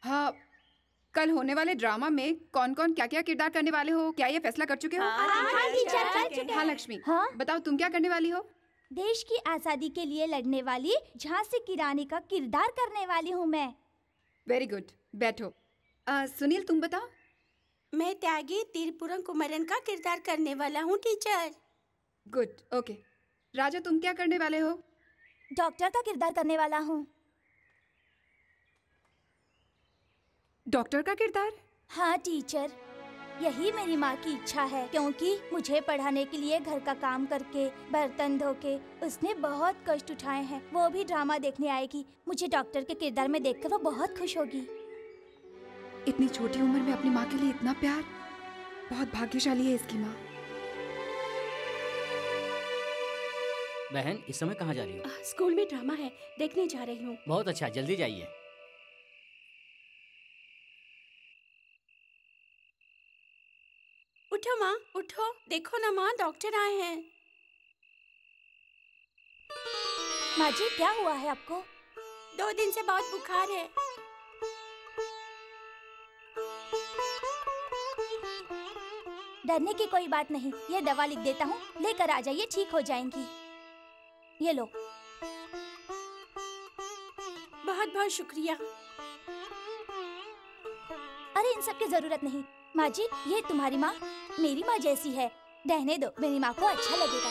हाँ, कल होने वाले ड्रामा में कौन कौन क्या क्या किरदार करने वाले हो, क्या ये फैसला कर चुके हो? हाँ टीचर, कर चुके हैं। हाँ लक्ष्मी, हाँ? बताओ तुम क्या करने वाली हो? देश की आजादी के लिए लड़ने वाली झांसी की रानी का किरदार करने वाली हूँ मैं। वेरी गुड, बैठो। सुनील तुम बताओ। मैं त्यागी तिरपुरम कुमरन का किरदार करने वाला हूँ टीचर। Good, okay. राजा तुम क्या करने वाले हो? डॉक्टर का किरदार करने वाला हूँ। डॉक्टर का किरदार? हाँ टीचर, यही मेरी माँ की इच्छा है, क्योंकि मुझे पढ़ाने के लिए घर का काम करके बर्तन धो के उसने बहुत कष्ट उठाए हैं। वो भी ड्रामा देखने आएगी। मुझे डॉक्टर के किरदार में देखकर वो बहुत खुश होगी। इतनी छोटी उम्र में अपनी माँ के लिए इतना प्यार, बहुत भाग्यशाली है इसकी माँ। बहन, इस समय कहाँ जा रही हो? स्कूल में ड्रामा है, देखने जा रही हूँ। बहुत अच्छा, जल्दी जाइए। उठो माँ, उठो, देखो ना माँ, डॉक्टर आए हैं। माँ जी, क्या हुआ है आपको? 2 दिन से बहुत बुखार है। डरने की कोई बात नहीं, ये दवा लिख देता हूँ, लेकर आ जाइए, ठीक हो जाएंगी। ये लो। बहुत बहुत शुक्रिया। अरे इन सब की जरूरत नहीं माँ जी, ये तुम्हारी माँ मेरी माँ जैसी है। रहने दो, मेरी माँ को अच्छा लगेगा।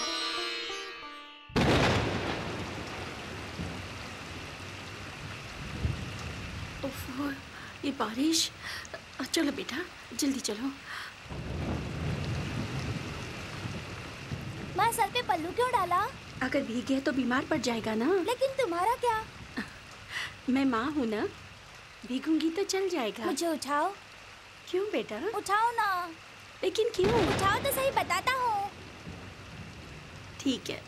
ओह, ये बारिश। चलो बेटा, जल्दी चलो। माँ, सर पे पल्लू क्यों डाला? अगर भीग गया तो बीमार पड़ जाएगा ना। लेकिन तुम्हारा क्या? मैं माँ हूँ ना, भीगूंगी तो चल जाएगा। मुझे उठाओ। क्यों बेटा? उठाओ ना। लेकिन क्यों? उठाओ तो सही, बताता हूँ। ठीक है।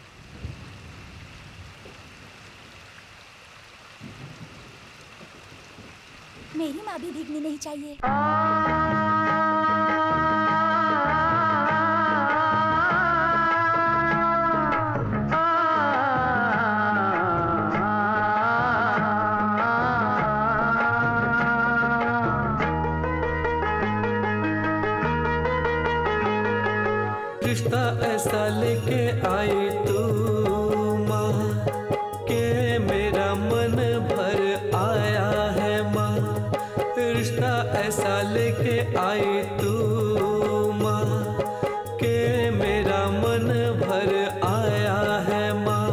मेरी माँ भी भीगनी नहीं चाहिए। रिश्ता ऐसा लेके आई तू माँ के मेरा मन भर आया है माँ। रिश्ता ऐसा लेके आई तू माँ के मेरा मन भर आया है माँ।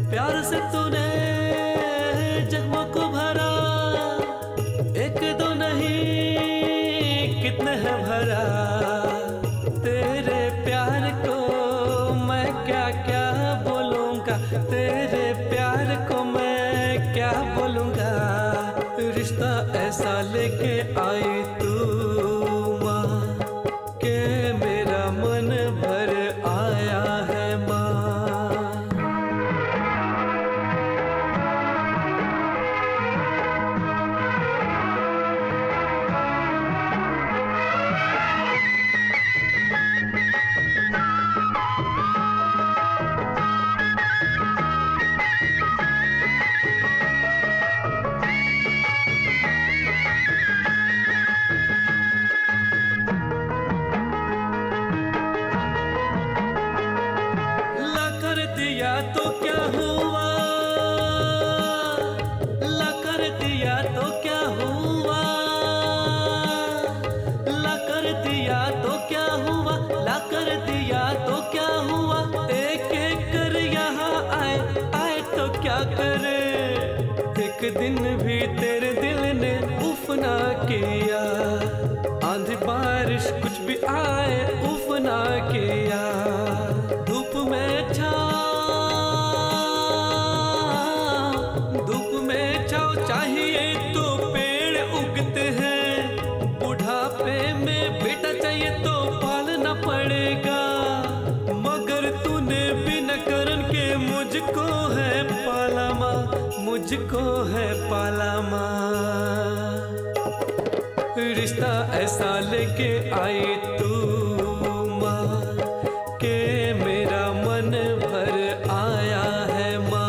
प्यार से तूने जख्मों को भरा, 1 2 नहीं कितने है भरा। तेरे प्यार को मैं क्या क्या बोलूँगा, तेरे प्यार को मैं क्या बोलूँगा। रिश्ता ऐसा लेके आई तू माँ के मेरा मन भर आया है माँ। तो क्या हुआ, ला कर दिया तो क्या हुआ, ला कर दिया तो क्या हुआ, ला कर दिया तो क्या हुआ। एक एक कर यहाँ आए आए तो क्या करे। एक दिन भी तेरे दिल ने उफ ना किया, आंधी बारिश कुछ भी आए उफ ना किया। धूप में छाओ चाहिए तो पेड़ उगते हैं। बुढ़ापे में बेटा चाहिए तो पालना पड़ेगा। मगर तूने बिना करन के मुझको है पाला माँ, मुझको है पाला माँ। रिश्ता ऐसा लेके आई तू माँ के मेरा मन भर आया है माँ।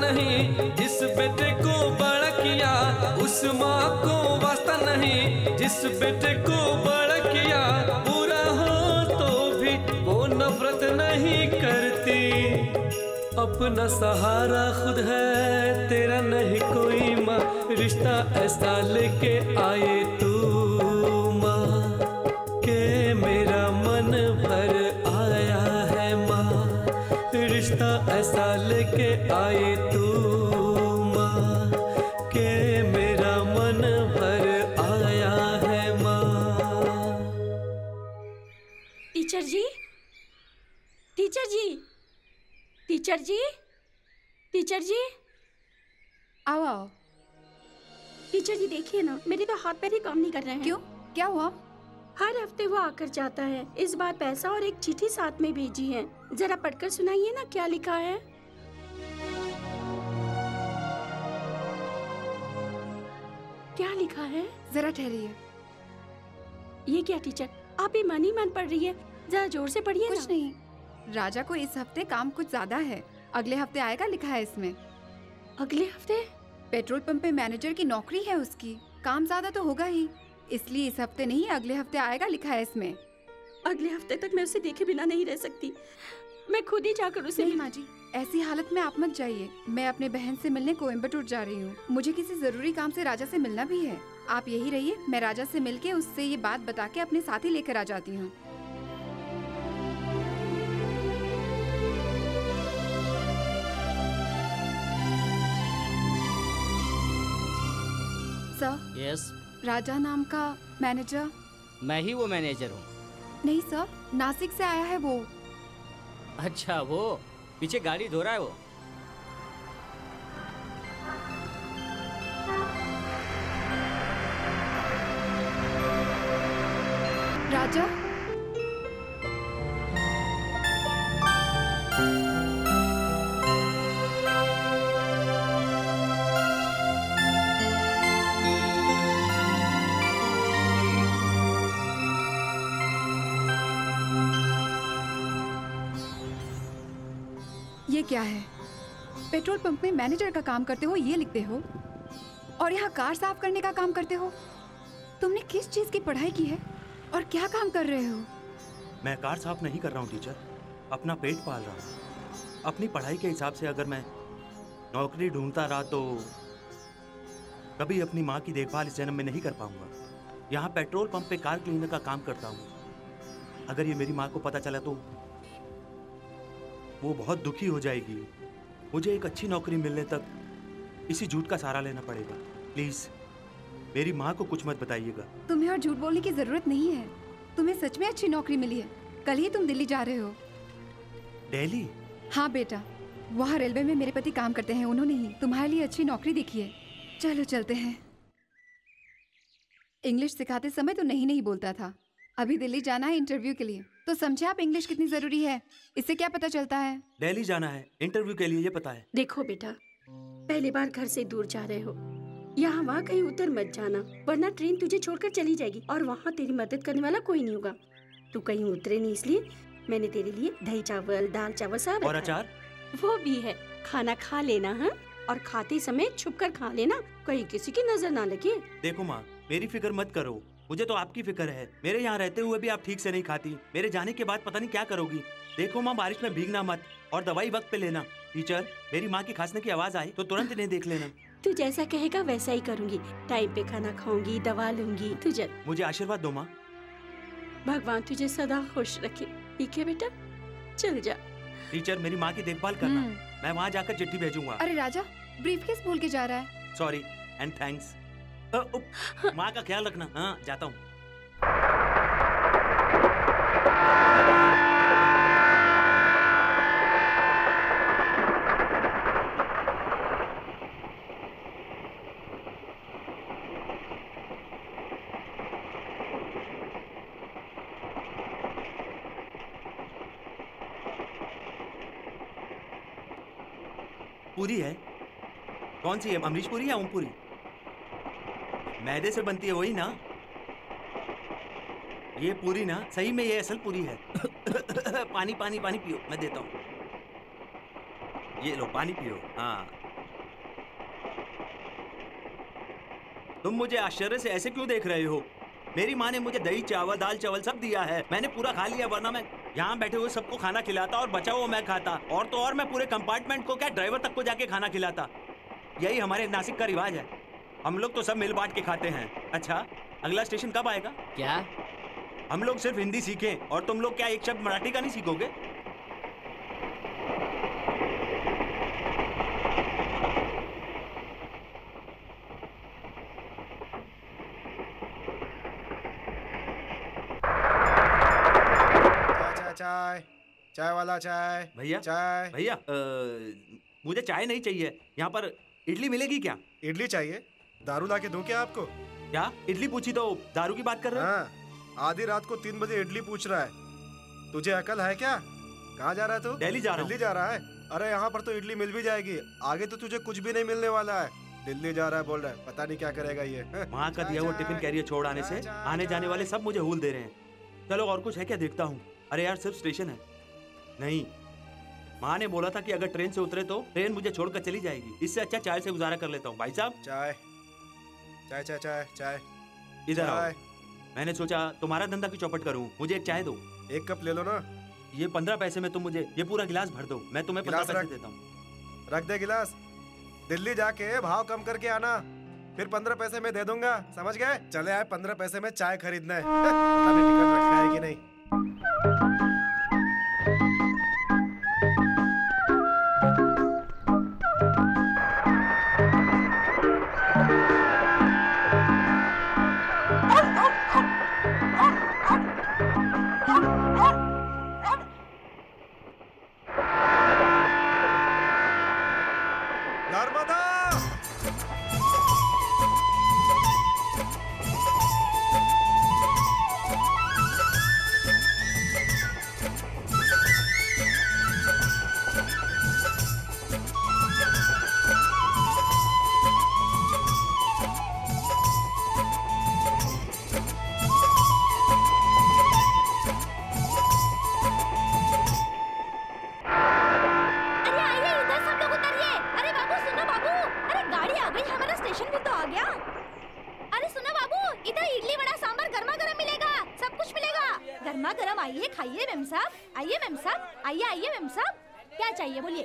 नहीं, जिस बेटे को बड़ा किया उस माँ को वास्ता नहीं, जिस बेटे को बड़ा किया बुरा हो तो भी वो नफरत नहीं करती। अपना सहारा खुद है तेरा नहीं कोई माँ, रिश्ता ऐसा लेके आए तू माँ के मेरा मन भर आया है माँ, रिश्ता ऐसा लेके आए तू माँ के मेरा मन भर आया है माँ। टीचर जी, टीचर जी, टीचर जी, टीचर जी, आओ आओ। टीचर जी देखिए ना, मेरे तो हाथ पैर ही काम नहीं कर रहे हैं। क्यों, क्या हुआ? हर हफ्ते वो आकर जाता है, इस बार पैसा और एक चिट्ठी साथ में भेजी है। जरा पढ़कर सुनाइए ना क्या लिखा है। क्या लिखा है? जरा ठहरिए। ये क्या टीचर, आप ही मन पढ़ रही है, जरा जोर से पढ़िए ना। कुछ नहीं, राजा को इस हफ्ते काम कुछ ज्यादा है, अगले हफ्ते आएगा लिखा है इसमें। अगले हफ्ते? पेट्रोल पंप पे मैनेजर की नौकरी है उसकी, काम ज्यादा तो होगा ही, इसलिए इस हफ्ते नहीं अगले हफ्ते आएगा लिखा है इसमें। अगले हफ्ते तक मैं उसे देखे बिना नहीं रह सकती, मैं खुद ही जाकर उसे नहीं माँ जी, ऐसी हालत में आप मत जाइए। मैं अपने बहन से मिलने कोयम्बटूर जा रही हूँ, मुझे किसी जरूरी काम से राजा से मिलना भी है। आप यही रहिए, मैं राजा से मिलके उससे ये बात बता के अपने साथ ही लेकर आ जाती हूँ। सर। यस। राजा नाम का मैनेजर। मैं ही वो मैनेजर हूँ। नहीं सर, नासिक से आया है वो। अच्छा, वो पीछे गाड़ी धो रहा है वो। राजा, ये क्या है? पेट्रोल पंप में मैनेजर का काम करते हो ये लिखते हो, और यहाँ कार साफ करने का काम करते हो। तुमने किस चीज की पढ़ाई की है और क्या काम कर रहे हो? मैं कार साफ नहीं कर रहा हूँ टीचर, अपना पेट पाल रहा हूँ। अपनी पढ़ाई के हिसाब से अगर मैं नौकरी ढूंढता रहा तो कभी अपनी माँ की देखभाल इस जन्म में नहीं कर पाऊंगा। यहाँ पेट्रोल पंप पे कार क्लीनर का काम करता हूँ। अगर ये मेरी माँ को पता चला तो वो बहुत दुखी हो जाएगी। मुझे एक अच्छी नौकरी मिलने तक इसी झूठ का सहारा लेना पड़ेगा। प्लीज मेरी माँ को कुछ मत बताइएगा। तुम्हें और झूठ बोलने की जरूरत नहीं है, तुम्हें सच में अच्छी नौकरी मिली है। कल ही तुम दिल्ली जा रहे हो। दिल्ली? हाँ बेटा, वहाँ रेलवे में मेरे पति काम करते हैं, उन्होंने ही तुम्हारे लिए अच्छी नौकरी देखी है। चलो चलते हैं। इंग्लिश सिखाते समय तो नहीं बोलता था, अभी दिल्ली जाना है इंटरव्यू के लिए, तो समझे आप इंग्लिश कितनी जरूरी है। इससे क्या पता चलता है? दिल्ली जाना है इंटरव्यू के लिए, ये पता है। देखो बेटा, पहली बार घर से दूर जा रहे हो, यहाँ वहाँ कहीं उतर मत जाना, वरना ट्रेन तुझे छोड़कर चली जाएगी और वहाँ तेरी मदद करने वाला कोई नहीं होगा। तू कहीं उतरे नहीं, इसलिए मैंने तेरे लिए दही चावल, दाल चावल सब और अचार वो भी है। खाना खा लेना है, और खाते समय छुप कर खा लेना, कहीं किसी की नजर ना लगे। देखो माँ, मेरी फिक्र मत करो, मुझे तो आपकी फिक्र है। मेरे यहाँ रहते हुए भी आप ठीक से नहीं खाती, मेरे जाने के बाद पता नहीं क्या करोगी। देखो माँ, बारिश में भीगना मत और दवाई वक्त पे लेना। टीचर, मेरी माँ की खांसने की आवाज आए तो तुरंत इन्हें देख लेना। तू जैसा कहेगा वैसा ही करूँगी, टाइम पे खाना खाऊंगी, दवा लूंगी। तुझे मुझे आशीर्वाद दो माँ। भगवान तुझे सदा खुश रखे। ठीक है बेटा, चल जा। टीचर, मेरी माँ की देखभाल करना, मैं वहाँ जाकर चिट्ठी भेजूंगा। अरे राजा, ब्रीफकेस भूल के जा रहा है। Sorry and thanks. माँ का ख्याल रखना। हाँ, जाता हूँ। पूरी है? कौन सी है, अमरीश पूरी या ओम पूरी? मैदे से बनती है वही ना? ये पूरी ना, सही में ये असल पूरी है। पानी पानी पानी पियो, मैं देता हूँ। ये लो पानी पियो। हाँ तुम मुझे आश्चर्य से ऐसे क्यों देख रहे हो? मेरी माँ ने मुझे दही चावल दाल चावल सब दिया है, मैंने पूरा खा लिया, वरना मैं यहाँ बैठे हुए सबको खाना खिलाता और बचा हुआ मैं खाता। और तो और मैं पूरे कंपार्टमेंट को क्या ड्राइवर तक को जाके खाना खिलाता। यही हमारे नासिक का रिवाज है, हम लोग तो सब मिल बांट के खाते हैं। अच्छा, अगला स्टेशन कब आएगा? क्या? हम लोग सिर्फ हिंदी सीखें और तुम लोग क्या एक शब्द मराठी का नहीं सीखोगे? चाय चाय वाला चाय। भैया चाय। भैया मुझे चाय नहीं चाहिए, यहाँ पर इडली मिलेगी क्या? इडली चाहिए? दारू ला के दूं क्या आपको? क्या इडली पूछी तो दारू की बात कर रहे हो? हाँ, आधी रात को 3 बजे इडली पूछ रहा है। तुझे अकल है क्या? कहाँ जा रहा है तू? दिल्ली जा रहा हूँ। दिल्ली जा रहा है? अरे यहाँ पर तो इडली मिल भी जाएगी, आगे तो तुझे कुछ भी नहीं मिलने वाला है। दिल्ली जा रहा है बोल रहा है, पता नहीं क्या करेगा ये। वहाँ का दिया वो टिफिन कैरियर छोड़ आने से आने जाने वाले सब मुझे हूल दे रहे हैं। चलो और कुछ है क्या देखता हूँ। अरे यार सिर्फ स्टेशन है। नहीं, माँ ने बोला था कि अगर ट्रेन से उतरे तो ट्रेन मुझे छोड़कर चली जाएगी, इससे अच्छा चाय से गुजारा कर लेता हूँ। भाई साहब चाय चाय चाय चाय चाय इधर आओ। मैंने सोचा तुम्हारा धंधा की चौपट करूँ, मुझे एक चाय दो। 1 कप ले लो ना। ये 15 पैसे में तुम मुझे ये पूरा गिलास भर दो, मैं तुम्हें 15 पैसे देता हूँ। रख दे गिलास। दिल्ली जाके भाव कम करके आना, फिर 15 पैसे में दे दूंगा, समझ गए? चले आए 15 पैसे में चाय खरीदने। पता नहीं टिकट रखा है कि नहीं।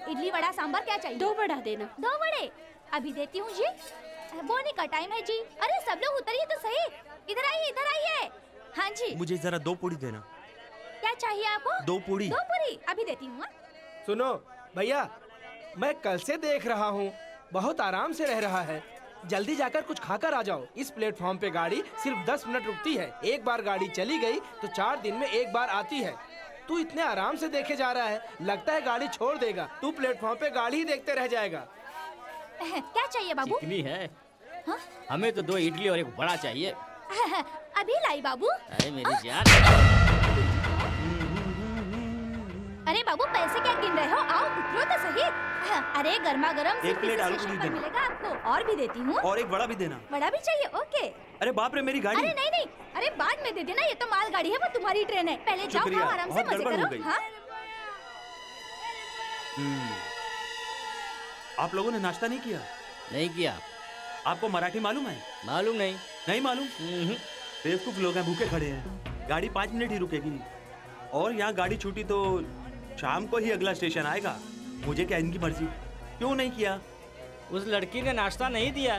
इडली वड़ा सांभर क्या चाहिए? 2 वड़ा देना। 2 वड़े अभी देती हूँ जी। बोने का टाइम है जी। अरे सब लोग उतरिए तो सही। इधर आइए, इधर आइए। हाँ जी। मुझे जरा 2 पूड़ी देना। क्या चाहिए आपको? 2 पूड़ी। 2 पूड़ी अभी देती हूँ। सुनो भैया, मैं कल से देख रहा हूँ बहुत आराम से रह रहा है, जल्दी जाकर कुछ खाकर आ जाओ। इस प्लेटफॉर्म पे गाड़ी सिर्फ 10 मिनट रुकती है, एक बार गाड़ी चली गई तो 4 दिन में एक बार आती है। तू इतने आराम से देखे जा रहा है, लगता है गाड़ी छोड़ देगा। तू प्लेटफॉर्म पे गाड़ी ही देखते रह जाएगा। क्या चाहिए बाबू? चिकनी है। हाँ? हमें तो 2 इडली और 1 वड़ा चाहिए। अभी लाई बाबू। अरे मेरी जान। अरे बाबू पैसे क्या गिन रहे हो? आओ उतरो तो सही। अरे गर्मा गर्म एक प्लेट आलू पूरी देना। मिलेगा आपको। और भी देती हूँ। और 1 वड़ा भी देना। वड़ा भी चाहिए? ओके। अरे बाप रे मेरी गाड़ी। अरे नहीं नहीं, अरे बाद में दे देना, ये तो माल गाड़ी है, वो तुम्हारी ट्रेन है। पहले जाओ खाओ आराम से, मजे करो। हाँ? आप लोगों ने नाश्ता नहीं किया? नहीं किया। आपको मराठी मालूम है? मालूम नहीं। नहीं मालूम? बेवकूफ लोग हैं, भूखे खड़े हैं। गाड़ी 5 मिनट ही रुकेगी और यहाँ गाड़ी छूटी तो शाम को ही अगला स्टेशन आएगा। मुझे क्या इनकी मर्जी। क्यों नहीं किया? उस लड़की ने नाश्ता नहीं दिया।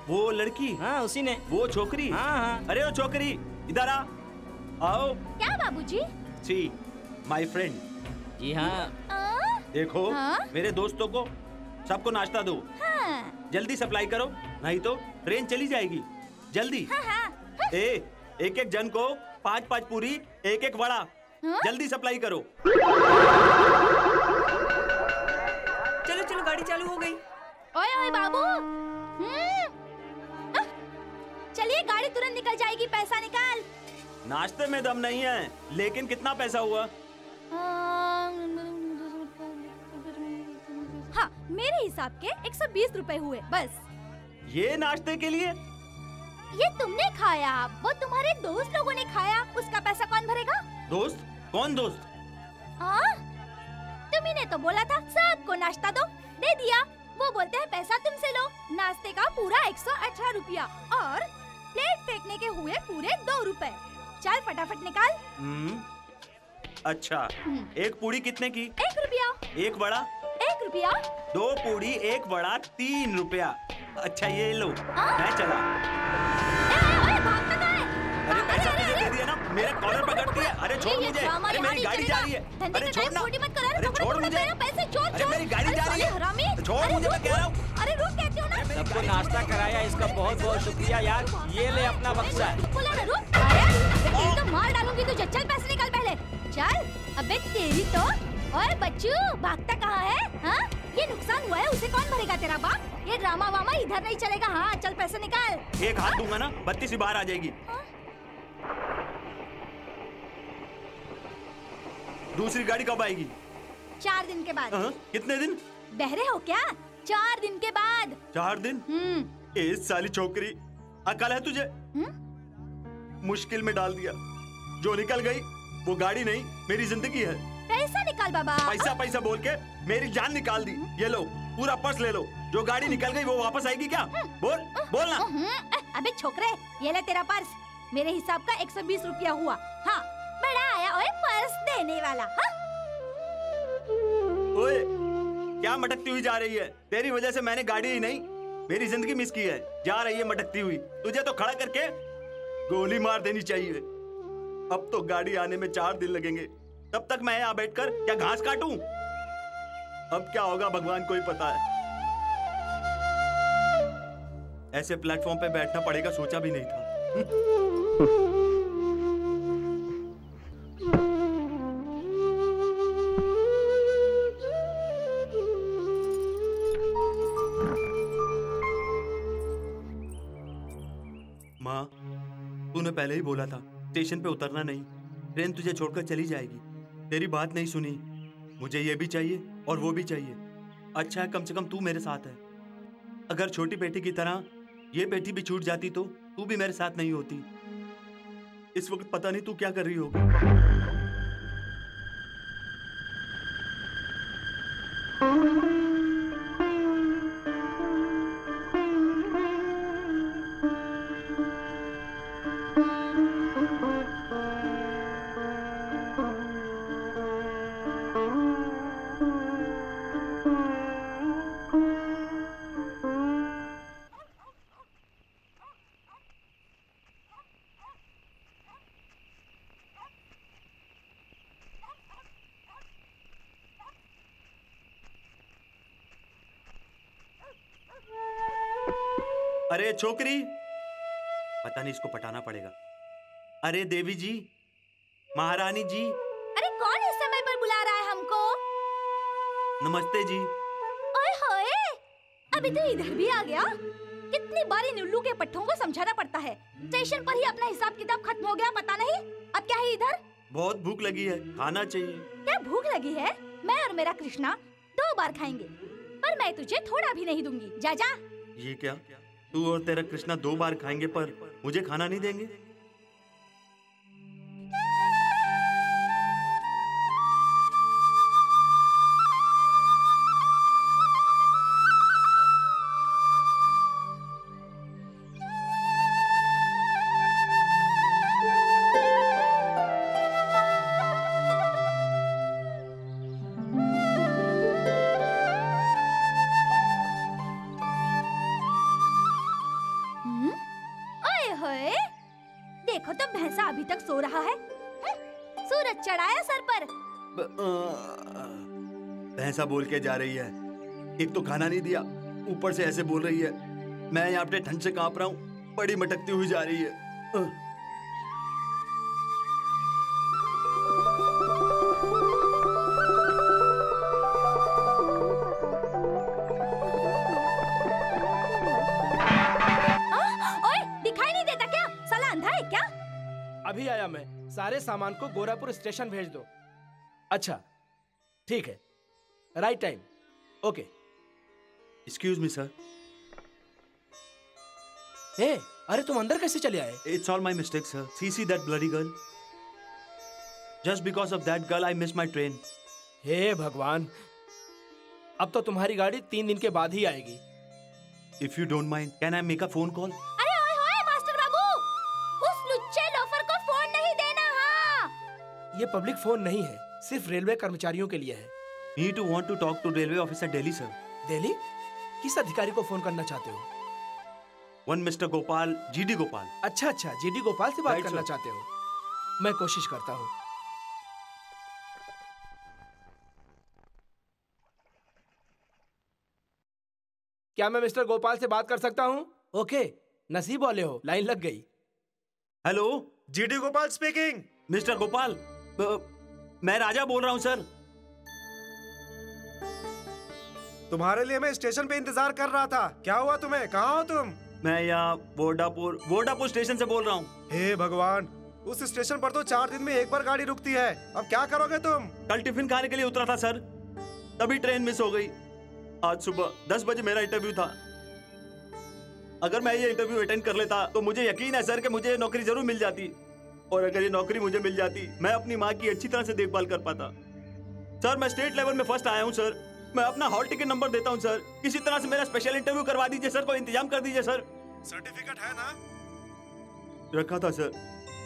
वो लड़की? हाँ उसी ने। वो छोकरी? हाँ। अरे वो छोकरी इधर आओ। क्या बाबूजी? जी माय फ्रेंड। जी हाँ। देखो हाँ? मेरे दोस्तों को सबको नाश्ता दो। हाँ। जल्दी सप्लाई करो, नहीं तो ट्रेन चली जाएगी। जल्दी। हाँ। एक जन को 5 पूरी 1 वड़ा। हाँ? जल्दी सप्लाई करो। चलो चलो गाड़ी चालू हो गई। ओए ओए बाबू। चलिए गाड़ी तुरंत निकल जाएगी, पैसा निकाल। नाश्ते में दम नहीं है, लेकिन कितना पैसा हुआ? हाँ मेरे हिसाब के 120 रुपए हुए बस। ये नाश्ते के लिए? ये तुमने खाया, वो तुम्हारे दोस्त लोगों ने खाया, उसका पैसा कौन भरेगा? दोस्त? कौन दोस्त? हाँ? तुम्ही ने तो बोला था सबको नाश्ता दो, दे दिया। वो बोलते हैं पैसा तुमसे लो। नाश्ते का पूरा 118 रुपया और प्लेट फेंकने के हुए पूरे 2 रुपए। चल फटाफट निकाल। अच्छा, एक पूड़ी कितने की? 1 रुपया। एक बड़ा? 1 रुपया। 2 पूड़ी 1 बड़ा 3 रुपया। अच्छा ये लो, मैं चला। भागता कहाँ है? अरे पैसा तुझे दे दिया ना, मेरे कॉलर पकड़ दिया। अरे छोड़ मुझे, अरे मेरी गाड़ी जा रही है। अरे छोड़ ना, अरे छोड़ मुझे, अरे मेरी गाड़ी जा रही है, छोड़ मुझे, मैं कह रहा हूँ। अरे रुक कहती हूँ ना। सबको नाश्ता कराया, इसका बहुत बहुत शुक्रिया यार। ये ले अपना बक्सा। बोला ना रुक। अरे तो मार डालूंगी तुझे। चल पैसे निकाल पहले। चल। अबे तेरी तो। ओए बच्चू, भागता कहाँ है? हाँ? ये नुकसान हुआ है, उसे कौन भरेगा तेरा बाप? ये ड्रामा वामा इधर नहीं चलेगा। हाँ चल पैसे निकाल। एक हाथ दूंगा ना, 32 ही बाहर आ जाएगी। दूसरी गाड़ी कब आएगी? 4 दिन के बाद। कितने दिन? बहरे हो क्या? 4 दिन के बाद। 4 दिन? ए साली छोकरी, अकल है तुझे? मुश्किल में डाल दिया। जो निकल गई वो गाड़ी नहीं, मेरी जिंदगी है। पैसा निकाल बाबा। पैसा पैसा बोल के मेरी जान निकाल दी। ये लो, पूरा पर्स ले लो। जो गाड़ी निकल गई वो वापस आएगी क्या? बोल बोल ना। अबे छोकरे, ये ले तेरा पर्स। मेरे हिसाब का 120 रुपया हुआ। हाँ बड़ा आया ओए पर्स देने वाला। हाँ? ओए क्या मटकती हुई जा रही है? तेरी वजह से मैंने गाड़ी ही नहीं, मेरी जिंदगी मिस की है। जा रही है मटकती हुई। तुझे तो खड़ा करके गोली मार देनी चाहिए। अब तो गाड़ी आने में 4 दिन लगेंगे। तब तक मैं यहाँ बैठकर क्या घास काटूं? अब क्या होगा भगवान को ही पता है। ऐसे प्लेटफॉर्म पे बैठना पड़ेगा सोचा भी नहीं था। माँ, तूने पहले ही बोला था स्टेशन पे उतरना नहीं, ट्रेन तुझे छोड़कर चली जाएगी। तेरी बात नहीं सुनी। मुझे ये भी चाहिए और वो भी चाहिए। अच्छा है कम से कम तू मेरे साथ है। अगर छोटी बेटी की तरह ये बेटी भी छूट जाती तो तू भी मेरे साथ नहीं होती। इस वक्त पता नहीं तू क्या कर रही होगी। अरे छोकरी, पता नहीं इसको पटाना पड़ेगा। अरे देवी जी, महारानी जी। अरे कौन इस समय पर बुला रहा है हमको? नमस्ते जी। ओए होए, अभी तो इधर भी आ गया। कितनी बार इन उल्लू के पट्टों को समझाना पड़ता है। स्टेशन पर ही अपना हिसाब किताब खत्म हो गया, पता नहीं अब क्या है इधर। बहुत भूख लगी है, खाना चाहिए। क्या भूख लगी है? मैं और मेरा कृष्णा 2 बार खाएंगे, पर मैं तुझे थोड़ा भी नहीं दूंगी। जा जा। ये क्या? तू और तेरा कृष्णा 2 बार खाएंगे पर मुझे खाना नहीं देंगे? देखो तो भैंसा अभी तक सो रहा है। सूरज चढ़ाया सर पर। भैंसा बोल के जा रही है। एक तो खाना नहीं दिया, ऊपर से ऐसे बोल रही है। मैं यहाँ पे ठंड से कांप रहा हूँ, बड़ी मटकती हुई जा रही है। अभी आया मैं। सारे सामान को गोरापुर स्टेशन भेज दो। अच्छा ठीक है, right time. Okay. Excuse me sir. ए, अरे तुम अंदर कैसे चले आए? It's all my mistake sir. See that bloody girl. Just because of that girl I miss my train. हे भगवान, अब तो तुम्हारी गाड़ी 3 दिन के बाद ही आएगी। If you don't mind, can I make a phone call? अरे ओए होए मास्टर बाबू, उस लुच्चे लोफर को फोन नहीं देना। हाँ, ये पब्लिक फोन नहीं है, सिर्फ रेलवे कर्मचारियों के लिए है। Me too want to talk to railway officer Delhi, sir. Delhi? किस अधिकारी को फोन करना चाहते हो? One Mr. Gopal, GD Gopal. अच्छा, Gडी गोपाल से बात Right, करना sir. चाहते हो? मैं कोशिश करता हूँ। क्या मैं मिस्टर गोपाल से बात कर सकता हूँ? ओके, नसीब वाले हो, लाइन लग गई। Hello, GD Gopal speaking. Mister Gopal, मैं राजा बोल रहा हूँ सर। तुम्हारे लिए मैं स्टेशन पे इंतजार कर रहा था। क्या हुआ तुम्हें? कहाँ हो तुम? मैं यहाँ वोडापुर स्टेशन से बोल रहा हूँ। हे भगवान, उस स्टेशन पर तो 4 दिन में एक बार गाड़ी रुकती है। अब क्या करोगे तुम? कल टिफिन खाने के लिए उतरा था सर, तभी ट्रेन मिस हो गई। आज सुबह 10 बजे मेरा इंटरव्यू था। अगर मैं ये इंटरव्यू अटेंड कर लेता तो मुझे यकीन है सर कि मुझे ये नौकरी जरूर मिल जाती। और अगर ये नौकरी मुझे मिल जाती, मैं अपनी माँ की अच्छी तरह से देखभाल कर पाता। सर, मैं स्टेट लेवल में फर्स्ट आया हूँ सर। मैं अपना हॉल टिकट नंबर देता हूँ सर। किसी तरह से मेरा स्पेशल इंटरव्यू करवा दीजिए सर, कोई इंतजाम कर दीजिए सर। सर्टिफिकेट है ना? रखा था सर,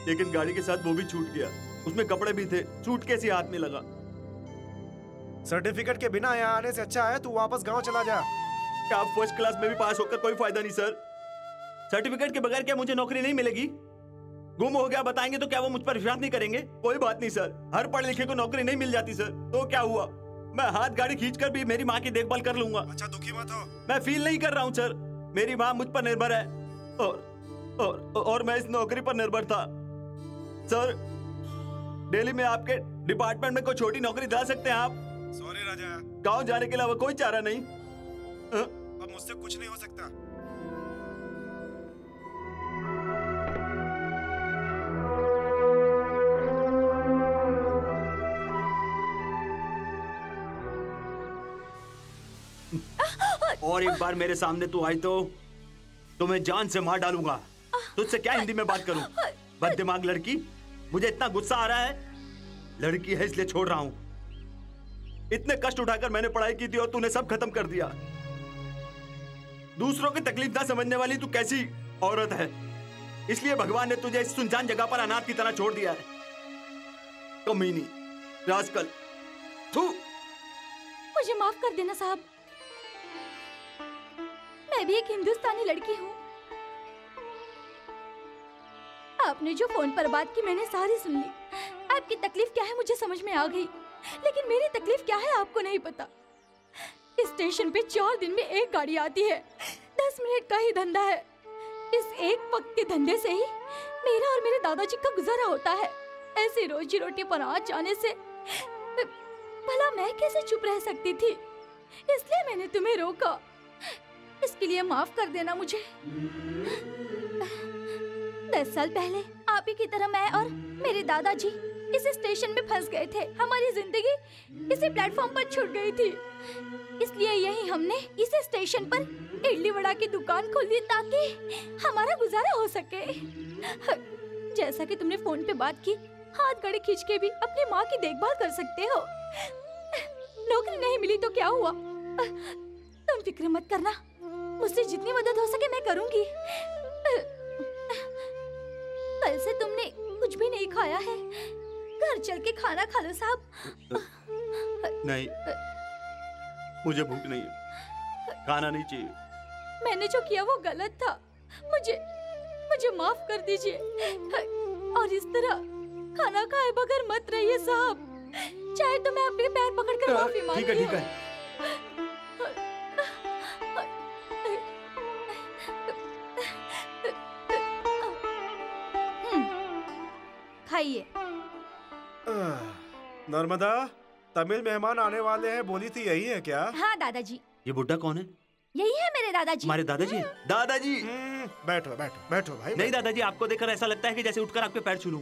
लेकिन गाड़ी के साथ वो भी छूट गया। उसमें कपड़े भी थे, सूटकेस ही हाथ में लगा। सर्टिफिकेट के बिना यहाँ आने से अच्छा है तू वापस गांव चला जा। क्या आप फर्स्ट क्लास में भी पास होकर कोई फायदा नहीं सर? सर्टिफिकेट के बगैर क्या मुझे नौकरी नहीं मिलेगी? गुम हो गया बताएंगे तो क्या वो मुझ पर विश्वास नहीं करेंगे? कोई बात नहीं सर, हर पढ़े लिखे को नौकरी नहीं मिल जाती सर। तो क्या हुआ, मैं हाथ गाड़ी खींचकर भी मेरी माँ की देखभाल कर लूंगा। अच्छा, दुखी मत हो। मैं फील नहीं कर रहा हूँ सर, मेरी माँ मुझ पर निर्भर है और मैं इस नौकरी पर निर्भर था। सर, दिल्ली में आपके डिपार्टमेंट में कोई छोटी नौकरी दिला सकते हैं आप? सॉरी राजा, गांव जाने के अलावा कोई चारा नहीं। अब मुझसे कुछ नहीं हो सकता। और एक बार मेरे सामने तू आई तो तुम्हें जान से मार डालूंगा। तुझसे क्या हिंदी में बात करूं? बददिमाग लड़की, मुझे इतना गुस्सा आ रहा है। लड़की है इसलिए छोड़ रहा हूं। इतने कष्ट उठाकर मैंने पढ़ाई की थी और तूने सब खत्म कर दिया। दूसरों की तकलीफ ना समझने वाली तू कैसी औरत है? इसलिए भगवान ने तुझे इस सुनसान जगह पर अनाथ की तरह छोड़ दिया है। कमीनी, रास्कल, थू। मुझे माफ कर देना साहब, मैं भी एक हिंदुस्तानी लड़की हूँ। आपने जो फोन पर बात की मैंने सारी सुन ली। आपकी तकलीफ क्या है मुझे समझ में आ गई, लेकिन मेरी तकलीफ क्या है आपको नहीं पता। इस स्टेशन पे 4 दिन में एक गाड़ी आती है। 10 मिनट का ही धंधा है। इस एक वक्त के धंधे से ही मेरा और मेरे दादाजी का गुजारा होता है। ऐसी रोजी रोटी पर आ जाने से भला मैं कैसे चुप रह सकती थी? इसलिए मैंने तुम्हें रोका। इसके लिए माफ कर देना मुझे। 10 साल पहले आप ही की तरह मैं और मेरे दादाजी इस स्टेशन में फंस गए थे। हमारी जिंदगी इसी प्लेटफॉर्म पर छूट गई थी। इसलिए यही हमने इस स्टेशन पर इडली वड़ा की दुकान खोली ताकि हमारा गुजारा हो सके। जैसा कि तुमने फोन पे बात की, हाथ गड़े खींच के भी अपनी माँ की देखभाल कर सकते हो। नौकरी नहीं मिली तो क्या हुआ? तुम फिक्र मत करना, मुझसे जितनी मदद हो सके मैं करूंगी। कल से तुमने कुछ भी नहीं खाया है, घर चल के खाना खा लो साहब। नहीं, मुझे भूख नहीं है, खाना नहीं चाहिए। मैंने जो किया वो गलत था, मुझे माफ कर दीजिए। और इस तरह खाना खाए बगैर मत रहिए साहब। चाहे तो मैं आपके पैर पकड़कर माफी मांगती हूँ। ठीक है। खाइए। नर्मदा, तमिल मेहमान आने वाले हैं बोली थी, यही है क्या? हाँ दादाजी। ये बुड्ढा कौन है? यही है मेरे दादाजी। हमारे दादाजी? दादाजी! बैठो बैठो बैठो भाई। नहीं दादाजी, आपको देखकर ऐसा लगता है कि जैसे उठकर आपके पैर छू लूं।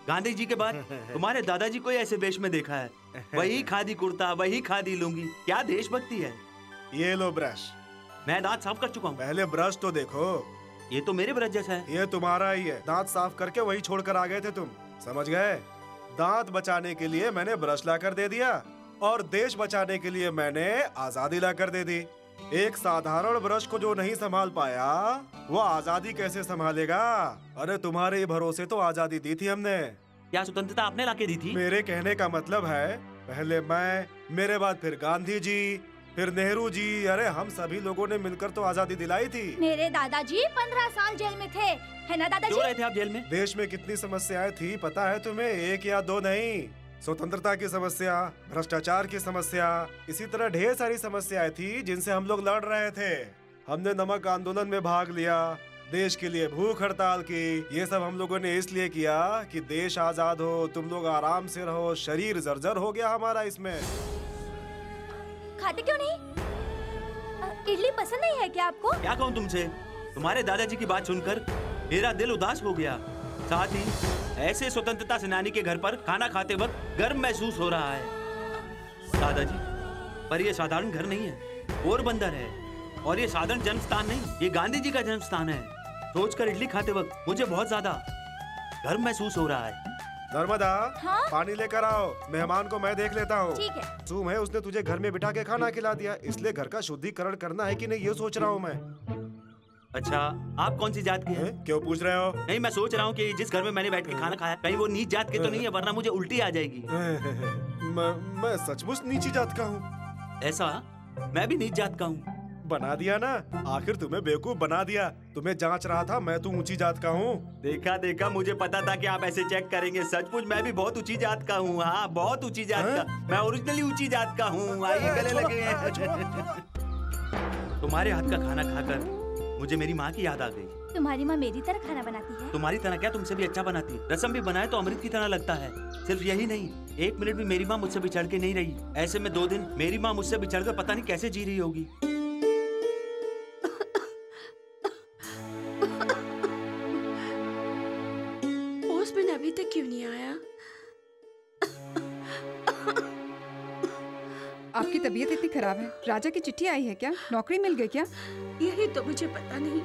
गांधी जी के बाद तुम्हारे दादाजी को ऐसे वेश में देखा है। वही खादी कुर्ता, वही खादी लुंगी। क्या देशभक्ति है। ये लो ब्रश। मैं दांत साफ कर चुका हूँ। पहले ब्रश तो देखो। ये तो मेरे ब्रश जैसा है। ये तुम्हारा ही है। दांत साफ करके वही छोड़कर आ गए थे तुम, समझ गए? दांत बचाने के लिए मैंने ब्रश लाकर दे दिया और देश बचाने के लिए मैंने आजादी लाकर दे दी। एक साधारण ब्रश को जो नहीं संभाल पाया वो आजादी कैसे संभालेगा? अरे तुम्हारे भरोसे तो आजादी दी थी हमने। क्या स्वतंत्रता आपने लाके दी थी? मेरे कहने का मतलब है पहले मैं, मेरे बाद फिर गांधी जी, फिर नेहरू जी, अरे हम सभी लोगों ने मिलकर तो आजादी दिलाई थी। मेरे दादाजी 15 साल जेल में थे, है ना दादाजी? क्यों रहे थे आप जेल में? देश में कितनी समस्याएं थी पता है तुम्हें? एक या दो नहीं, स्वतंत्रता की समस्या, भ्रष्टाचार की समस्या, इसी तरह ढेर सारी समस्याएं थी जिनसे हम लोग लड़ रहे थे। हमने नमक आंदोलन में भाग लिया, देश के लिए भूख हड़ताल की। ये सब हम लोगों ने इसलिए किया कि देश आजाद हो, तुम लोग आराम से रहो। शरीर जर्जर हो गया हमारा इसमें। खाते क्यों नहीं? इडली पसंद नहीं है क्या आपको? क्या कहूँ तुमसे, तुम्हारे दादाजी की बात सुनकर मेरा दिल उदास हो गया। साथ ही ऐसे स्वतंत्रता सेनानी के घर पर खाना खाते वक्त गर्व महसूस हो रहा है। दादाजी, पर ये साधारण घर नहीं है, पोरबंदर है, और ये साधारण जन्म स्थान नहीं, ये गांधी जी का जन्म स्थान है। सोचकर इडली खाते वक्त मुझे बहुत ज्यादा गर्व महसूस हो रहा है। नर्मदा, हाँ? पानी लेकर आओ, मेहमान को मैं देख लेता हूँ। ठीक है। मासूम है, उसने तुझे घर में बिठा के खाना खिला दिया, इसलिए घर का शुद्धिकरण करना है कि नहीं ये सोच रहा हूँ मैं। अच्छा, आप कौन सी जात के हैं? क्यों पूछ रहे हो? नहीं, मैं सोच रहा हूँ कि जिस घर में मैंने बैठ के खाना खाया कहीं वो नीच जात के तो नहीं है, वरना मुझे उल्टी आ जाएगी। मैं सचमुच नीची जात का हूँ। ऐसा? मैं भी नीच जात का हूँ। बना दिया ना, आखिर तुम्हें बेवकूफ बना दिया। तुम्हें जांच रहा था मैं तो ऊंची जात का हूँ। देखा देखा, मुझे पता था कि आप ऐसे चेक करेंगे। सचमुच मैं भी बहुत ऊंची जात का हूँ। हाँ, बहुत ऊंची जात का। मैं ओरिजिनली ऊंची जात का हूँ। आइए गले लगे। तुम्हारे हाथ का खाना खाकर मुझे मेरी माँ की याद आ गई। तुम्हारी माँ मेरी तरह खाना बनाती है? तुम्हारी तरह क्या, तुमसे भी अच्छा बनाती। रसम भी बनाए तो अमृत की तरह लगता है। सिर्फ यही नहीं, एक मिनट भी मेरी माँ मुझसे बिछड़ के नहीं रही। ऐसे में 2 दिन मेरी माँ मुझसे बिछड़ कर पता नहीं कैसे जी रही होगी। पोस्टमैन अभी तक क्यों नहीं आया? आपकी तबीयत इतनी खराब है, राजा की चिट्ठी आई है क्या? नौकरी मिल गई क्या? यही तो मुझे पता नहीं,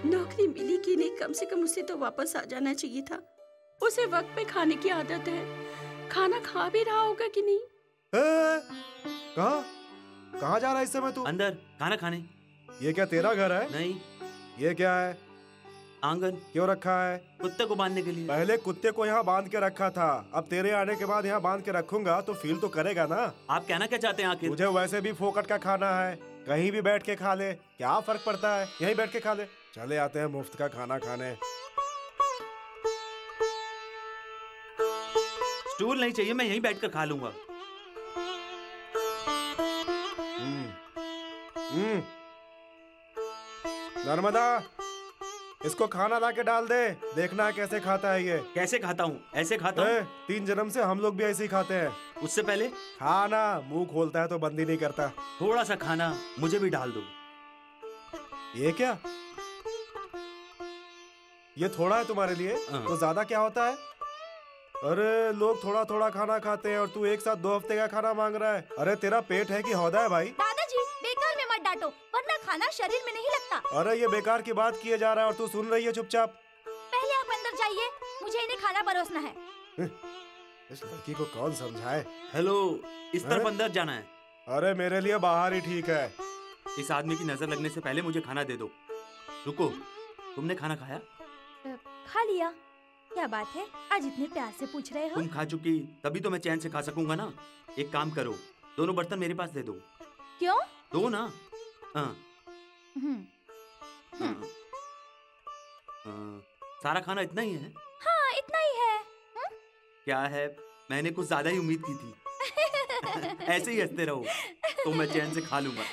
नौकरी मिली कि नहीं। कम से कम उसे तो वापस आ जाना चाहिए था। उसे वक्त पे खाने की आदत है, खाना खा भी रहा होगा कि नहीं। कहाँ जा रहा है इस समय तू? अंदर खाना खाने। ये क्या तेरा घर है? नहीं। ये क्या है? आंगन। क्यों रखा है? कुत्ते को बांधने के लिए। पहले कुत्ते को यहाँ बांध के रखा था, अब तेरे आने के बाद यहाँ बांध के रखूंगा तो फील तो करेगा ना। आप कहना क्या चाहते हैं आखिर? मुझे वैसे भी फोकट का खाना है, कहीं भी बैठ के खा ले, क्या फर्क पड़ता है, यहीं बैठ के खा ले। चले आते हैं मुफ्त का खाना खाने। स्टूल नहीं चाहिए, मैं यहीं बैठकर खा लूंगा। नर्मदा, इसको खाना ला के डाल दे, देखना है कैसे खाता है ये। कैसे खाता हूँ? ऐसे खाता हूँ। 3 जन्म से हम लोग भी ऐसे ही खाते हैं। उससे पहले खाना मुंह खोलता है तो बंद ही नहीं करता। थोड़ा सा खाना मुझे भी डाल दो। ये क्या? ये थोड़ा है तुम्हारे लिए, तो ज्यादा क्या होता है? अरे लोग थोड़ा थोड़ा खाना खाते हैं और तू एक साथ 2 हफ्ते का खाना मांग रहा है। अरे तेरा पेट है कि हौदा है भाई? दादाजी, बेकार में मत डांटो, वरना खाना शरीर में नहीं लगता। अरे ये बेकार की बात किए जा रहा है और तू सुन रही है चुपचाप। पहले आप अंदर जाइए, मुझे इन्हें खाना परोसना है। इस लड़की को कौन समझाए? हेलो, इस तरफ अंदर जाना है। अरे मेरे लिए बाहर ही ठीक है। इस आदमी की नजर लगने से पहले मुझे खाना दे दो। रुको, तुमने खाना खाया? खा लिया। क्या बात है, आज इतने प्यार से पूछ रहे हो? तुम खा चुकी तभी तो मैं चैन से खा सकूंगा ना। एक काम करो, दोनों बर्तन मेरे पास दे दो। क्यों? दो ना। सारा खाना इतना ही है? हाँ, इतना ही है। क्या है, मैंने कुछ ज्यादा ही उम्मीद की थी। ऐसे ही हंसते रहो तो मैं चैन से खा लूंगा।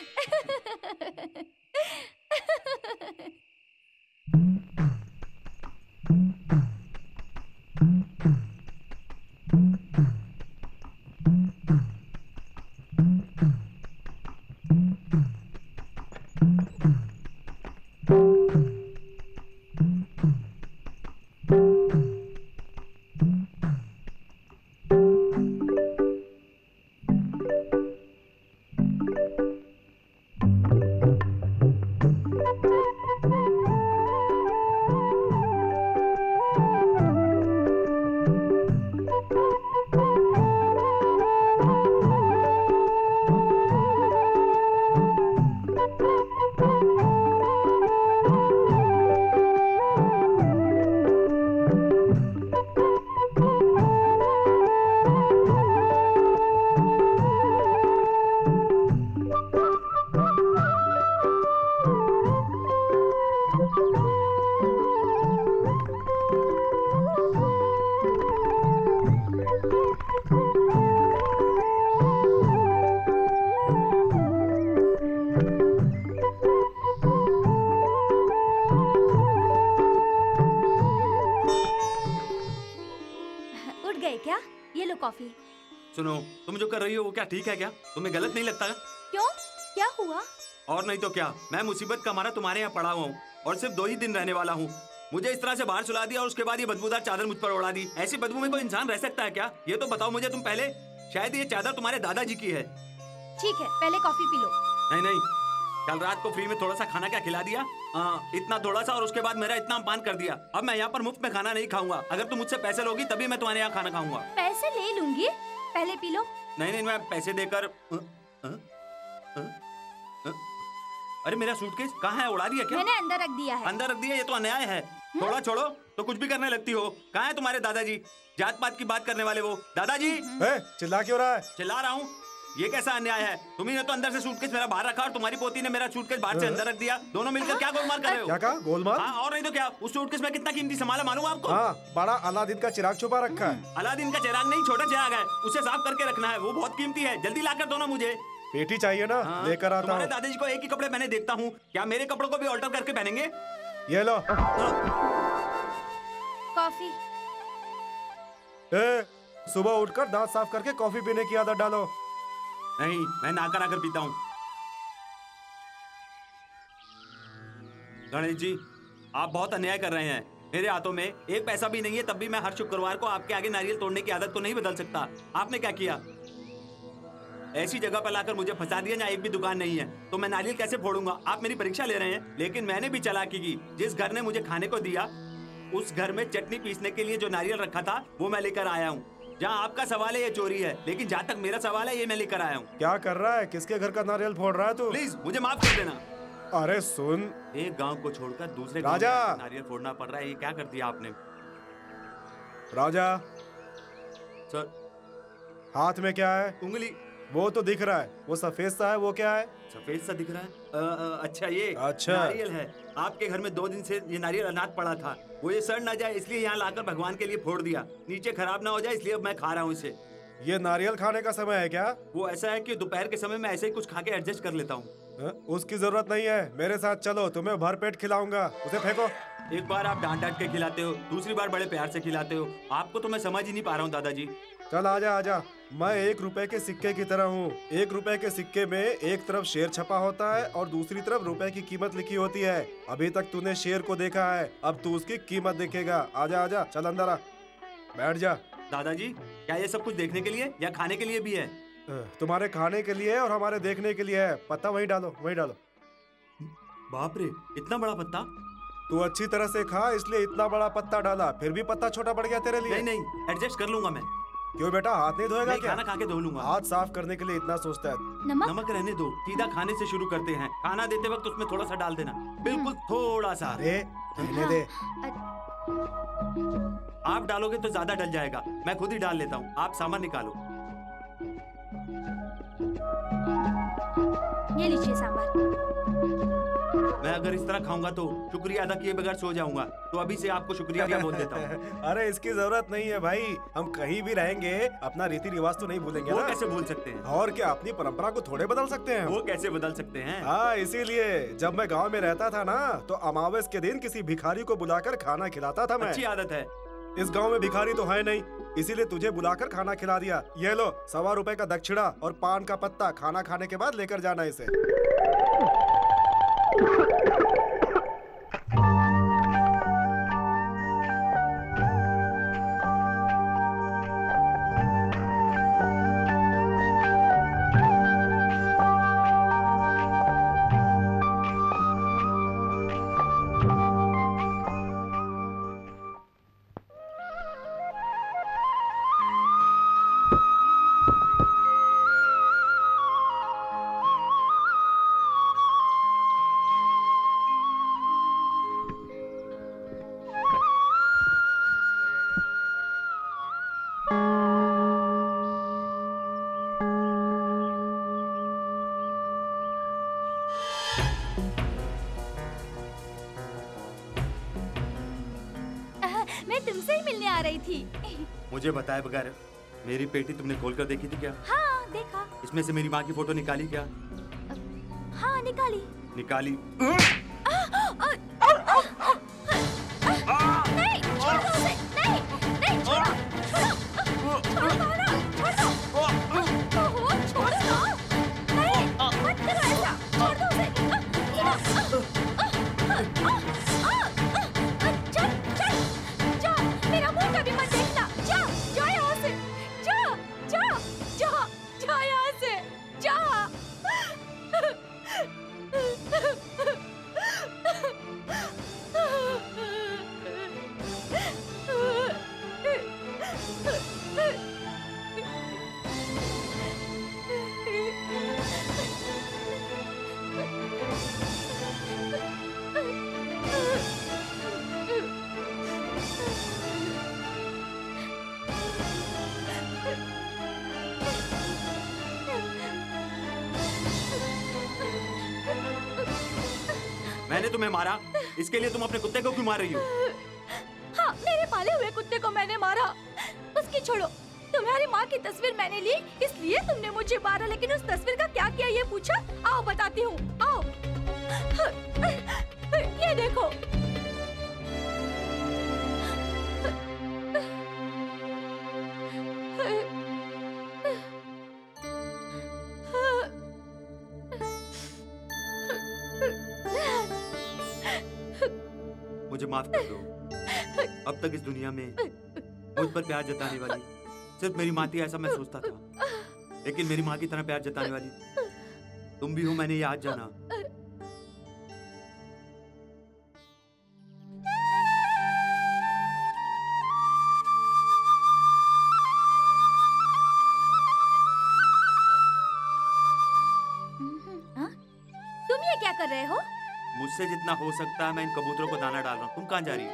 उठ गए क्या? ये लो कॉफी। सुनो, तुम जो कर रही हो वो क्या ठीक है क्या? तुम्हें गलत नहीं लगता? क्यों? क्या हुआ? और नहीं तो क्या, मैं मुसीबत का मारा तुम्हारे यहाँ पड़ा हुआ हूँ और सिर्फ 2 ही दिन रहने वाला हूँ। मुझे इस तरह से बाहर सुला दिया और उसके बाद ये बदबूदार चादर मुझ पर उड़ा दी। ऐसी बदबू में कोई इंसान रह सकता है क्या? ये तो बताओ मुझे तुम पहले। शायद ये चादर तुम्हारे दादाजी की है। ठीक है, पहले कॉफी पी लो। नहीं नहीं, कल रात को फ्री में थोड़ा सा खाना क्या खिला दिया, इतना थोड़ा सा, और उसके बाद मेरा इतना अपमान कर दिया। अब मैं यहाँ पर मुफ्त में खाना नहीं खाऊंगा। अगर तुम मुझसे पैसे लोगी तभी मैं तुम्हारे यहाँ खाना खाऊंगा। पैसे ले लूंगी, पहले पी लो। नहीं नहीं, मैं पैसे देकर अरे मेरा सूटकेस कहाँ है? उड़ा दिया क्या? मैंने अंदर रख दिया है। अंदर रख दिया? ये तो अन्याय है। थोड़ा छोड़ो तो कुछ भी करने लगती हो। कहाँ है तुम्हारे दादाजी? जात पात की बात करने वाले वो दादाजी। चिल्ला क्यों रहा है? चिल्ला रहा हूँ, ये कैसा अन्याय है? तुम्ही ने तो अंदर से सूटकेस मेरा बाहर रखा और तुम्हारी पोती ने मेरा सूटकेस बाहर से अंदर रख दिया। दोनों मिलकर क्या गोलमाल कर रहे हो? क्या कहा? गोलमाल? हाँ, और नहीं तो क्या। उस सूटकेस में कितना कीमती सामान है मालूम आपको? हाँ, बड़ा अलादीन का चिराग छुपा रखा है। अलादीन का चिराग नहीं, छोटा चिराग है। उसे साफ करके रखना है, वो बहुत कीमती है। जल्दी लाकर दो ना मुझे। पेटी चाहिए ना? लेकर आता हूँ। तुम्हारे दादाजी को एक ही कपड़े पहने देखता हूँ, क्या मेरे कपड़ों को भी ऑल्टर करके पहनेंगे? ये लो कॉफी। सुबह उठकर दांत साफ करके कॉफी पीने की आदत डालो। नहीं, मैं नाकर आकर पीता हूँ। गणेश जी, आप बहुत अन्याय कर रहे हैं। मेरे हाथों में एक पैसा भी नहीं है, तब भी मैं हर शुक्रवार को आपके आगे नारियल तोड़ने की आदत को नहीं बदल सकता। आपने क्या किया? ऐसी जगह पर लाकर मुझे फंसा दिया जहाँ एक भी दुकान नहीं है, तो मैं नारियल कैसे फोड़ूंगा? आप मेरी परीक्षा ले रहे हैं। लेकिन मैंने भी चालाकी की। जिस घर ने मुझे खाने को दिया, उस घर में चटनी पीसने के लिए जो नारियल रखा था वो मैं लेकर आया हूँ। जहाँ आपका सवाल है ये चोरी है, लेकिन जहाँ तक मेरा सवाल है ये मैं लेकर आया हूँ। क्या कर रहा है? किसके घर का नारियल फोड़ रहा है तू? प्लीज मुझे माफ कर देना। अरे सुन, एक गांव को छोड़कर दूसरे राजा, गांव में नारियल फोड़ना पड़ रहा है। ये क्या कर दिया आपने? राजा सर, हाथ में क्या है? उंगली। वो तो दिख रहा है, वो सफेद सा है, वो क्या है? सफेद सा दिख रहा है? अच्छा, ये अच्छा नारियल है। आपके घर में 2 दिन से ये नारियल अनाथ पड़ा था। वो ये सड़ ना जाए इसलिए यहाँ लाकर भगवान के लिए फोड़ दिया। नीचे खराब ना हो जाए इसलिए अब मैं खा रहा हूँ इसे। ये नारियल खाने का समय है क्या? वो ऐसा है कि दोपहर के समय मैं ऐसे ही कुछ खा के एडजस्ट कर लेता हूँ। उसकी जरूरत नहीं है, मेरे साथ चलो, तुम्हें भरपेट खिलाऊंगा। उसे फेंको। एक बार आप डांट डांट के खिलाते हो, दूसरी बार बड़े प्यार से खिलाते हो। आपको तो मैं समझ ही नहीं पा रहा हूँ दादाजी। चल आजा आजा, मैं 1 रुपए के सिक्के की तरह हूँ। 1 रुपए के सिक्के में एक तरफ शेर छपा होता है और दूसरी तरफ रुपए की कीमत लिखी होती है। अभी तक तूने शेर को देखा है, अब तू उसकी कीमत देखेगा। आजा आजा, चल अंदर आ, बैठ जा। दादाजी, क्या ये सब कुछ देखने के लिए या खाने के लिए भी है? तुम्हारे खाने के लिए और हमारे देखने के लिए है। पत्ता वहीं डालो, वहीं डालो। बाप रे, इतना बड़ा पत्ता? तू अच्छी तरह से खा इसलिए इतना बड़ा पत्ता डाला, फिर भी पत्ता छोटा पड़ गया तेरे लिए। नहीं नहीं, एडजस्ट कर लूंगा मैं। क्यों बेटा, हाथ नहीं धोएगा क्या? खाना खा के धो लूंगा। हाथ साफ करने के लिए इतना सोचता है? नमक रहने दो, सीधा खाने से शुरू करते हैं। खाना देते वक्त उसमें थोड़ा सा डाल देना, बिल्कुल थोड़ा सा। अरे रहने दे। आप डालोगे तो ज्यादा डल जाएगा, मैं खुद ही डाल लेता हूँ। आप सामान निकालो। ये लीजिए सांभर। मैं अगर इस तरह खाऊंगा तो शुक्रिया अदा किए बगैर सो जाऊंगा। तो अभी से आपको शुक्रिया क्या बोल देता हूँ। अरे इसकी जरूरत नहीं है भाई, हम कहीं भी रहेंगे अपना रीति रिवाज तो नहीं भूलेंगे वो ना। कैसे भूल सकते हैं? और क्या, अपनी परंपरा को थोड़े बदल सकते हैं? वो कैसे बदल सकते हैं? हाँ, इसीलिए जब मैं गांव में रहता था ना, तो अमावस के दिन किसी भिखारी को बुलाकर खाना खिलाता था मैं। अच्छी आदत है। इस गांव में भिखारी तो है नहीं, इसीलिए तुझे बुलाकर खाना खिला दिया। ये लो, 1.25 रुपए का दक्षिणा और पान का पत्ता। खाना खाने के बाद लेकर जाना इसे। मैं तुमसे ही मिलने आ रही थी। मुझे बताए बगैर मेरी पेटी तुमने खोलकर देखी थी क्या? हाँ देखा। इसमें से मेरी माँ की फोटो निकाली क्या? हाँ निकाली। निकाली। नहीं छोड़ दो उसे, नहीं नहीं छोड़ो छोड़ो छोड़ो मारा, छोड़ दो। ओहो छोड़ो ना, नहीं मत करो ऐसा, छोड़ दो उसे। चल चल जा, मेरा मुंह कभी मत देखना, जा जा यहाँ से, जा जा जा जा यहाँ से, जा। मैंने तुम्हें मारा, इसके लिए तुम अपने कुत्ते को क्यों मार रही हो? हाँ, मेरे पाले हुए कुत्ते को मैंने मारा। उसकी छोड़ो, तुम्हारी माँ की तस्वीर मैंने ली, इसलिए तुमने मुझे मारा। लेकिन उस तस्वीर का क्या किया ये पूछा? आओ बताती हूँ, आओ। ये देखो। मुझे माफ कर दो। अब तक इस दुनिया में मुझ पर प्यार जताने वाली सिर्फ मेरी माँ थी, ऐसा मैं सोचता था। लेकिन मेरी माँ की तरह प्यार जताने वाली तुम भी हो, मैंने ये आज जाना। तुम ये क्या कर रहे हो? मुझसे जितना हो सकता है मैं इन कबूतरों को दाना डाल रहा हूँ। तुम कहाँ जा रही हो?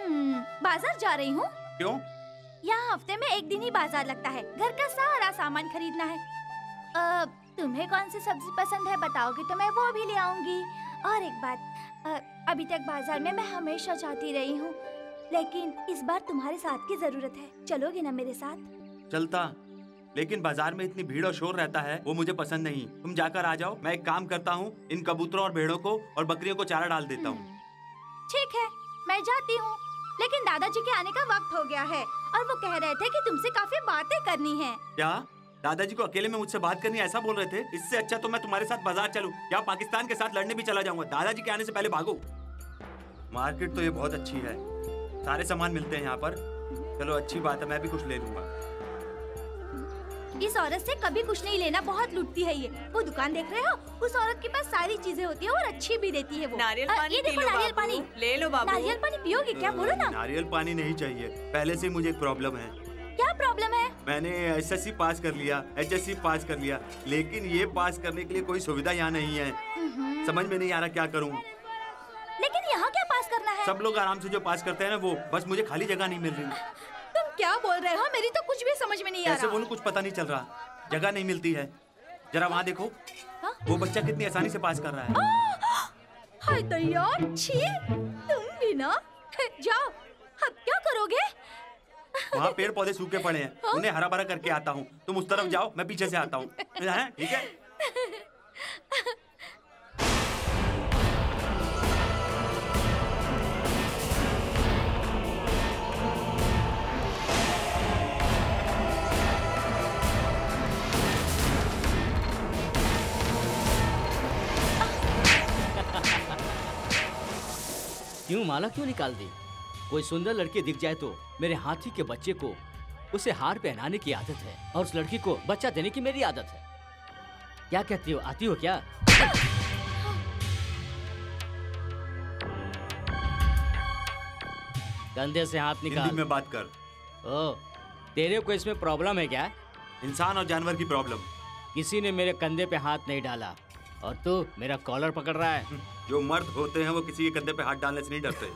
बाजार जा रही हूँ। क्यों? यहाँ हफ्ते में एक दिन ही बाजार लगता है, घर का सारा सामान खरीदना है। तुम्हें कौन सी सब्जी पसंद है बताओगे तो मैं वो भी ले आऊंगी। और एक बात, अभी तक बाजार में मैं हमेशा जाती रही हूँ, लेकिन इस बार तुम्हारे साथ की जरूरत है। चलोगे ना मेरे साथ? चलता, लेकिन बाजार में इतनी भीड़ और शोर रहता है, वो मुझे पसंद नहीं। तुम जाकर आ जाओ, मैं एक काम करता हूँ, इन कबूतरों और भेड़ों को और बकरियों को चारा डाल देता हूँ। ठीक है, मैं जाती हूँ, लेकिन दादाजी के आने का वक्त हो गया है और वो कह रहे थे कि तुमसे काफी बातें करनी है। क्या दादाजी को अकेले में मुझसे बात करनी, ऐसा बोल रहे थे? इससे अच्छा तो मैं तुम्हारे साथ बाजार चलूं या पाकिस्तान के साथ लड़ने भी चला जाऊंगा। दादाजी के आने से पहले भागो। मार्केट तो ये बहुत अच्छी है, सारे सामान मिलते हैं यहाँ पर। चलो अच्छी बात है, मैं भी कुछ ले लूंगा। इस औरत से कभी कुछ नहीं लेना, बहुत लुटती है ये। वो दुकान देख रहे हो? उस औरत के पास सारी चीजें होती है और अच्छी भी देती है वो। नारियल पानी ये देखो, नारियल पानी ले लो बाबू। नारियल पानी पियोगे क्या? बोलो ना। नारियल पानी नहीं चाहिए, पहले से मुझे एक प्रॉब्लम है। क्या प्रॉब्लम है? मैंने एसएससी पास कर लिया, एचएससी पास कर लिया, लेकिन ये पास करने के लिए कोई सुविधा यहाँ नहीं है। समझ में नहीं आ रहा क्या करूँ। लेकिन यहाँ क्या पास करना है? सब लोग आराम से जो पास करते हैं ना वो, बस मुझे खाली जगह नहीं मिल रही। तुम क्या बोल रहे हो? मेरी तो कुछ भी समझ में नहीं आ रहा। कैसे बोलूं, कुछ पता नहीं चल रहा। जगह नहीं मिलती है। जरा वहाँ देखो, वो बच्चा कितनी आसानी से पास कर रहा है। हाय दैया, छी, तुम भी ना। जाओ, अब क्या करोगे? वहाँ पेड़ पौधे सूखे पड़े हैं, उन्हें हरा भरा करके आता हूँ। तुम उस तरफ जाओ, मैं पीछे से आता हूँ। ठीक है? क्यों माला क्यों निकाल दी? कोई सुंदर लड़की दिख जाए तो मेरे हाथी के बच्चे को उसे हार पहनाने की आदत है और उस लड़की को बच्चा देने की मेरी आदत है। क्या कहती हो, आती हो क्या? कंधे से हाथ निकाल। हिंदी में बात कर। ओ, तेरे को इसमें प्रॉब्लम है क्या? इंसान और जानवर की प्रॉब्लम। किसी ने मेरे कंधे पे हाथ नहीं डाला और तू मेरा कॉलर पकड़ रहा है। जो मर्द होते हैं वो किसी के कंधे पे हाथ डालने से नहीं डरते।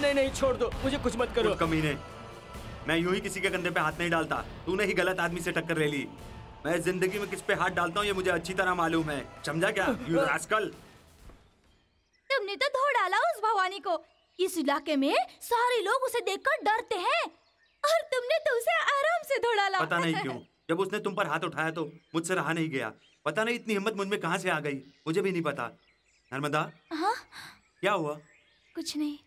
नहीं नहीं, छोड़ दो, मुझे कुछ मत करो। कमीने, मैं यूं ही किसी के कंधे पे हाथ नहीं डालता। तूने ही गलत आदमी से टक्कर ले ली। मैं जिंदगी में किस पे हाथ डालता हूँ ये मुझे अच्छी तरह मालूम है, समझा क्या? You rascal. तुमने तो धो डाला उस भवानी को। इस इलाके में सारे लोग उसे देखकर डरते हैं और तुमने तो उसे आराम से धो डाला। पता नहीं क्यों, जब उसने तुम पर हाथ उठाया तो मुझसे रहा नहीं गया। पता नहीं इतनी हिम्मत मुझ में कहाँ से आ गई, मुझे भी नहीं पता। नर्मदा, हाँ? क्या हुआ? कुछ नहीं,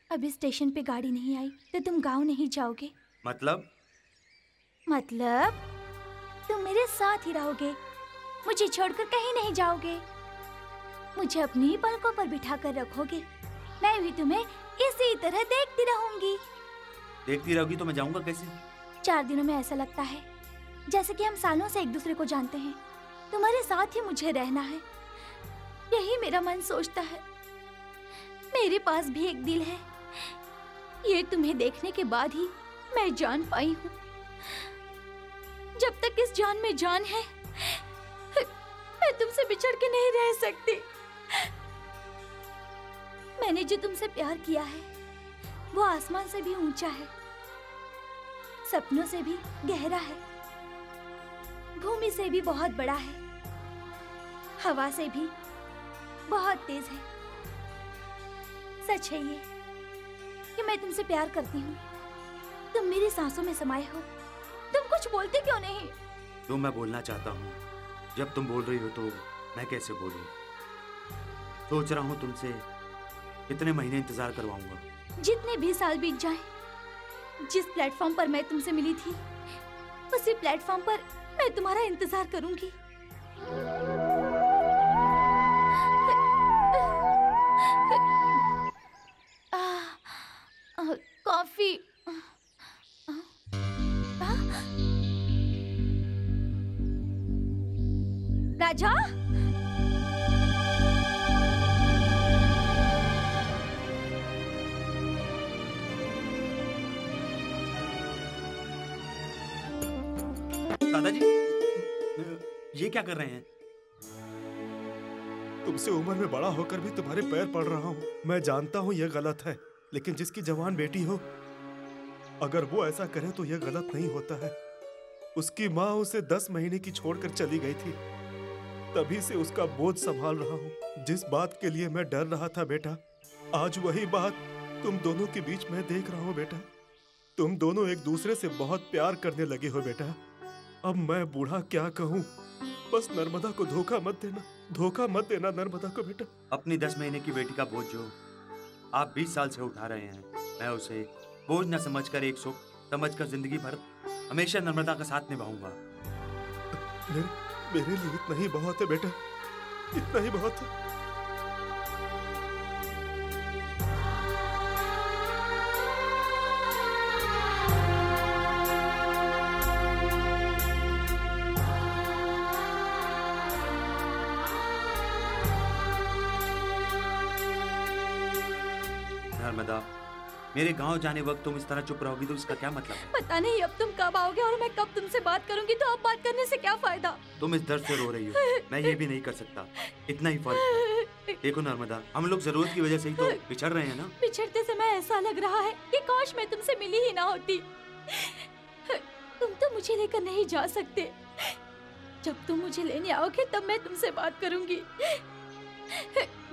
अभी स्टेशन पे गाड़ी नहीं आई तो तुम गांव नहीं जाओगे। मतलब तुम मेरे साथ ही रहोगे, मुझे छोड़कर कहीं नहीं जाओगे। मुझे अपनी पलकों पर बिठा कर रखोगे, मैं भी तुम्हें इसी तरह देखती रहूंगी। देखती रहोगी तो मैं जाऊंगा कैसे? 4 दिनों में ऐसा लगता है जैसे कि हम सालों से एक दूसरे को जानते हैं। तुम्हारे साथ ही मुझे रहना है, यही मेरा मन सोचता है। मेरे पास भी एक दिल है, ये तुम्हें देखने के बाद ही मैं जान पाई हूँ। जब तक इस जान में जान है, मैं तुमसे बिछड़ के नहीं रह सकती। मैंने जो तुमसे प्यार किया है वो आसमान से भी ऊंचा है, सपनों से भी गहरा है, भूमि से भी बहुत बड़ा है, हवा से भी बहुत तेज है। सच है ये कि मैं तुमसे प्यार करती हूँ। तुम मेरी सांसों में समाये हो। तुम कुछ बोलते क्यों नहीं? तो मैं बोलना चाहता हूँ, जब तुम बोल रही हो तो मैं कैसे बोलूँ? सोच रहा हूँ तुमसे कितने महीने इंतजार करवाऊंगा। जितने भी साल बीत जाएं, जिस प्लेटफॉर्म पर मैं तुमसे मिली थी उसी प्लेटफॉर्म पर मैं तुम्हारा इंतजार करूंगी। कॉफी। राजा, दादाजी, ये क्या कर रहे हैं? तुमसे उम्र में बड़ा होकर भी तुम्हारे पैर पड़ रहा हूँ। मैं जानता हूँ यह गलत है, लेकिन जिसकी जवान बेटी हो, अगर वो ऐसा करे तो यह गलत नहीं होता है। उसकी माँ उसे 10 महीने की छोड़कर चली गई थी, तभी से उसका बोझ संभाल रहा हूँ। जिस बात के लिए मैं डर रहा था बेटा, आज वही बात तुम दोनों के बीच में देख रहा हूँ बेटा। तुम दोनों एक दूसरे से बहुत प्यार करने लगे हो बेटा। अब मैं बूढ़ा क्या कहूँ? बस नर्मदा को धोखा मत देना नर्मदा को बेटा। अपनी 10 महीने की बेटी का बोझ जो आप 20 साल से उठा रहे हैं, मैं उसे बोझ न समझकर एक सुख समझकर जिंदगी भर हमेशा नर्मदा का साथ निभाऊंगा। मेरे लिए इतना ही बहुत है बेटा, इतना ही बहुत है। नर्मदा, मेरे गांव जाने वक्त तुम इस तरह चुप रहोगी तो इसका क्या मतलब है? पता नहीं अब तुम कब आओगे और मैं कब तुमसे बात करूंगी, तो अब बात करने से क्या फायदा? तुम इस दर्द से रो रही हो, मैं ये भी नहीं कर सकता, इतना ही फर्क है। देखो नर्मदा, हम लोग जरूरत की वजह से ही तो बिछड़ रहे हैं ना। बिछड़ते समय ऐसा लग रहा है कि काश मैं तुमसे मिली ही ना होती। तुम तो मुझे लेकर नहीं जा सकते। जब तुम मुझे लेने आओगे तब मैं तुमसे बात करूंगी।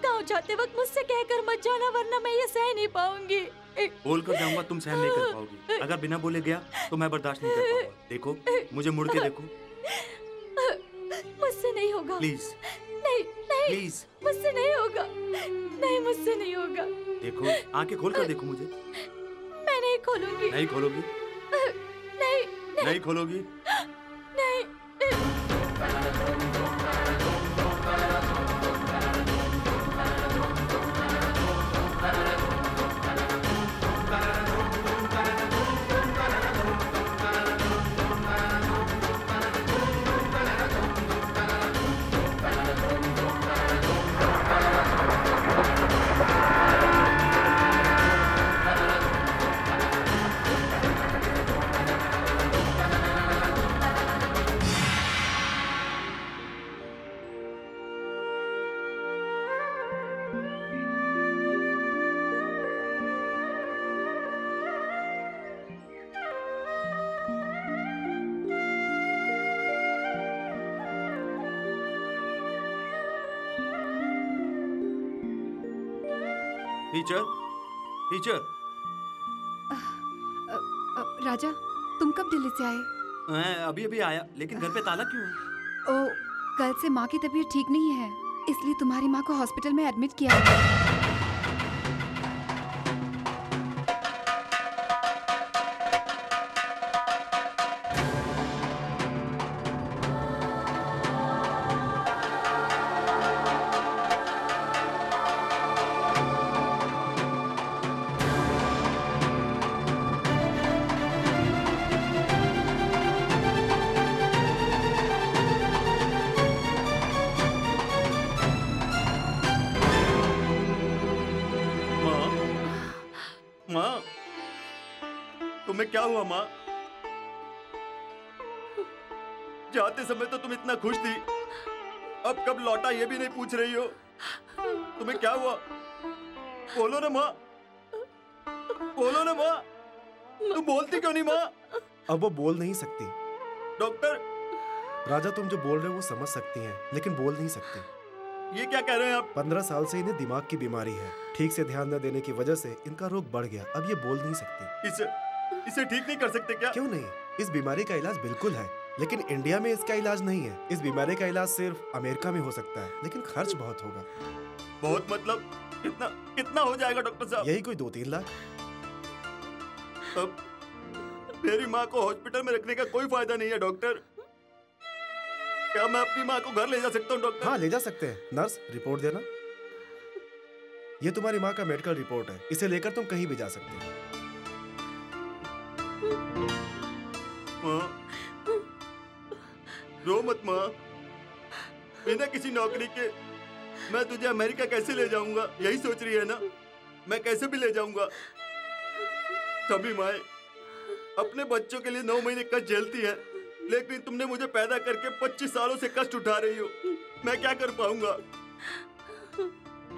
गाँव जाते वक्त मुझसे कहकर मत जाना, वरना मैं ये सह नहीं पाऊंगी। बोल कर जाऊंगा, तुम सहन नहीं कर पाओगी। अगर बिना बोले गया तो मैं बर्दाश्त नहीं कर पाऊंगा। देखो, मुझे मुड़ के देखो। मुझसे नहीं होगा। प्लीज। नहीं नहीं प्लीज। मुझसे नहीं होगा। नहीं, मुझसे नहीं होगा। देखो, आंखें खोल कर देखो मुझे। मैं नहीं खोलूंगी। नहीं खोलोगी? नहीं नहीं खोलोगी? नहीं। Teacher, teacher. राजा, तुम कब दिल्ली से आए? मैं अभी अभी आया, लेकिन घर पे ताला क्यों है? ओ, कल से माँ की तबीयत ठीक नहीं है, इसलिए तुम्हारी माँ को हॉस्पिटल में एडमिट किया है। क्या हुआ माँ? जाते समय तो तुम इतना खुश थी, अब कब लौटा ये भी नहीं पूछ रही हो। तुम्हें क्या हुआ? बोलो ना माँ, बोलो ना माँ। तुम बोलती क्यों नहीं माँ? अब वो बोल नहीं सकती। डॉक्टर। राजा, तुम जो बोल रहे हो वो समझ सकती हैं, लेकिन बोल नहीं सकती। ये क्या कह रहे हैं आप? 15 साल से इन्हें दिमाग की बीमारी है, ठीक से ध्यान न देने की वजह से इनका रोग बढ़ गया, अब ये बोल नहीं सकती। इसे ठीक नहीं कर सकते क्या? क्यों नहीं, इस बीमारी का इलाज बिल्कुल है, लेकिन इंडिया में इसका इलाज नहीं है। इस बीमारी का इलाज सिर्फ अमेरिका में हो सकता है, लेकिन खर्च बहुत होगा। बहुत मतलब कितना हो जाएगा डॉक्टर साहब? यही कोई 2-3 लाख। अब मेरी माँ को हॉस्पिटल में रखने का कोई फायदा नहीं है डॉक्टर। क्या मैं अपनी माँ को घर ले जा सकता हूँ डॉक्टर? हाँ, ले जा सकते हैं। नर्स, रिपोर्ट देना। ये तुम्हारी माँ का मेडिकल रिपोर्ट है, इसे लेकर तुम कहीं भी जा सकते हो। माँ, रो मत माँ। बिना किसी नौकरी के मैं तुझे अमेरिका कैसे ले जाऊंगा? यही सोच रही है ना? मैं कैसे भी ले जाऊंगा। सभी माँ अपने बच्चों के लिए 9 महीने कष्ट झेलती है, लेकिन तुमने मुझे पैदा करके 25 सालों से कष्ट उठा रही हो। मैं क्या कर पाऊंगा?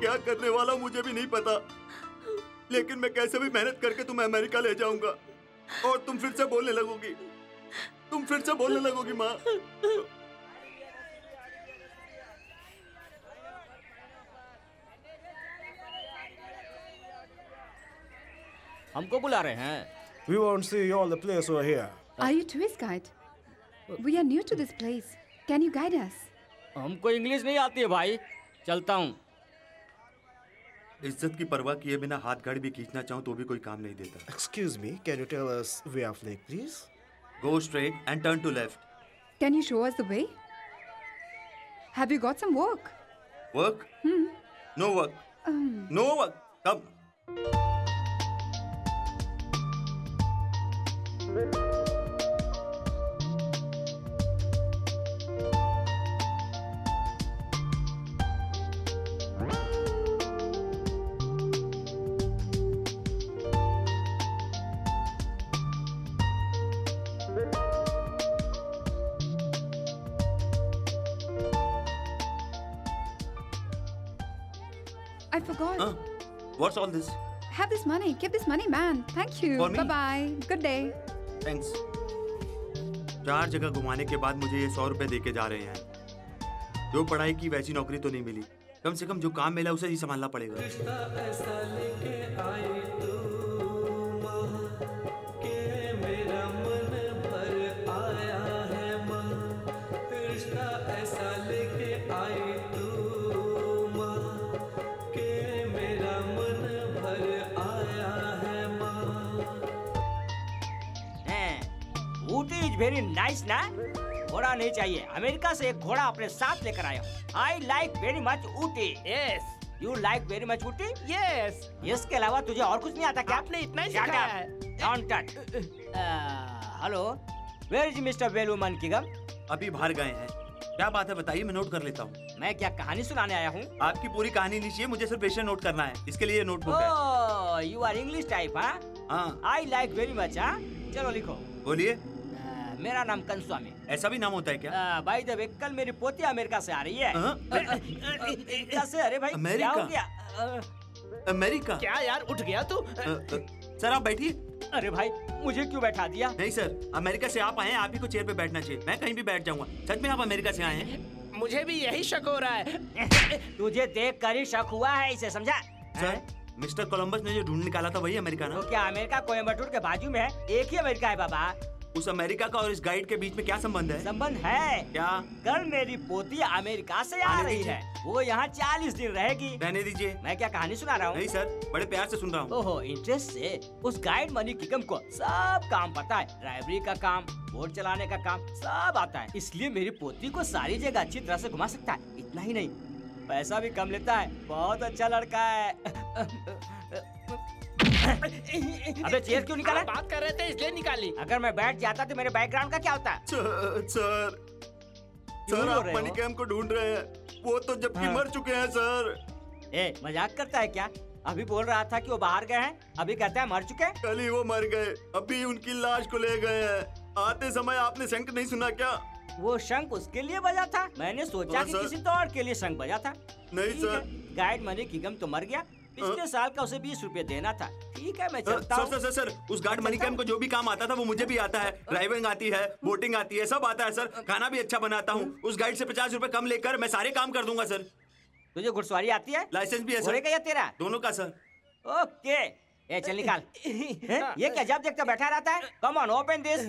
क्या करने वाला मुझे भी नहीं पता, लेकिन मैं कैसे भी मेहनत करके तुम्हें अमेरिका ले जाऊंगा। और तुम फिर से बोलने लगोगी, तुम फिर से बोलने लगोगी माँ। हमको बुला रहे हैं। We want to see all the place over here. Are you tourist guide? We are new to this place. Can you guide us? हमको इंग्लिश नहीं आती है भाई, चलता हूँ। इज्जत की परवाह किए बिना हाथ गाड़ी भी खींचना चाहूँ तो भी कोई काम नहीं देता। Excuse me, can you tell us way of lake, please? Go straight and turn to left. Can you show us the way? Have you got some work? Work? No work. No work. Come. I forgot. What's all this? Have this money. Keep this money, man. Thank you. For me? Bye-bye. Good day. Thanks. 4 जगह घुमाने के बाद मुझे ये 100 रुपए देके जा रहे हैं। जो पढ़ाई की वैसी नौकरी तो नहीं मिली, कम से कम जो काम मिला उसे ही संभालना पड़ेगा। ऊटी इज वेरी नाइस ना? घोड़ा नहीं चाहिए, अमेरिका से एक घोड़ा अपने साथ लेकर आया हूँ। I like very much Ooty. Yes. You like very much Ooty? Yes. इसके अलावा तुझे और कुछ नहीं आता क्या? आपने इतना ही सिखाया है। Don't touch. Hello, where is mister वेलुमन किगम? अभी बाहर गए हैं। क्या बात है बताइए, मैं नोट कर लेता हूँ। मैं क्या कहानी सुनाने आया हूँ? आपकी पूरी कहानी लीजिए, मुझे सिर्फ पेशेंट नोट करना है, इसके लिए नोटबुक है। ओह, यू आर इंग्लिश टाइप, हाँ। आई लाइक वेरी मच, हाँ? चलो लिखो। बोलिए। मेरा नाम कंस्वामी। ऐसा भी नाम होता है क्या? भाई जब कल मेरी पोती अमेरिका से आ रही है। अमेरिका से? अरे भाई अमेरिका? क्या हो गया? अमेरिका? क्या यार, उठ गया तू? सर आप बैठिए। अरे भाई मुझे क्यों बैठा दिया? नहीं सर, अमेरिका से आप आए हैं, आप ही को चेयर पे बैठना चाहिए। मैं कहीं भी बैठ जाऊंगा। सच में आप अमेरिका से आए हैं? मुझे भी यही शक हो रहा है। तुझे देख कर ही शक हुआ है, इसे समझा? सर, मिस्टर कोलंबस ने जो ढूंढ निकाला था वही अमेरिका ना? तो क्या अमेरिका कोयम्बटूर के बाजू में है? एक ही अमेरिका है बाबा। उस अमेरिका का और इस गाइड के बीच में क्या संबंध है? संबंध है। क्या? कल मेरी पोती अमेरिका से आ रही है, वो यहाँ 40 दिन रहेगी। रहने दीजिए। मैं क्या कहानी सुना रहा हूँ? नहीं सर, बड़े प्यार से सुन रहा हूँ। ओहो, इंटरेस्ट से। उस गाइड मनी किगम को सब काम पता है, ड्राइवरी का काम, बोट चलाने का काम सब आता है, इसलिए मेरी पोती को सारी जगह अच्छी तरह से घुमा सकता है। इतना ही नहीं, पैसा भी कम लेता है, बहुत अच्छा लड़का है। अबे चेयर क्यों निकाला? बात कर रहे थे इसलिए निकाली। अगर मैं बैठ जाता तो मेरे बैकग्राउंड का क्या होता? सर आप मनी कैम को ढूंढ रहे हैं, वो तो जबकि मर चुके हैं सर। ए, मजाक करता है क्या? अभी बोल रहा था कि वो बाहर गए हैं, अभी कहता है मर चुके हैं। कल ही वो मर गए, अभी उनकी लाश को ले गए हैं। आते समय आपने शंख नहीं सुना क्या? वो शंख उसके लिए बजा था, मैंने सोचा कि किसी तो और के लिए शंख बजा था। नहीं सर, गाइड मनी किगम तो मर गया, पिछले साल का उसे 20 रुपए देना था। ठीक है मैं चलता हूँ। सर, उस गार्ड मनी कैम को जो भी काम आता था वो मुझे भी आता है। ड्राइविंग आती है, बोटिंग आती है, सब आता है सर। खाना भी अच्छा बनाता हूँ। उस गाइड से 50 रुपए कम लेकर मैं सारे काम कर दूंगा सर। तुझे घुड़सवारी आती है? लाइसेंस भी है सर। या तेरा? दोनों का सर। ओके, ए चल निकाल। ये क्या जब देखते बैठा रहता है? Come on open this.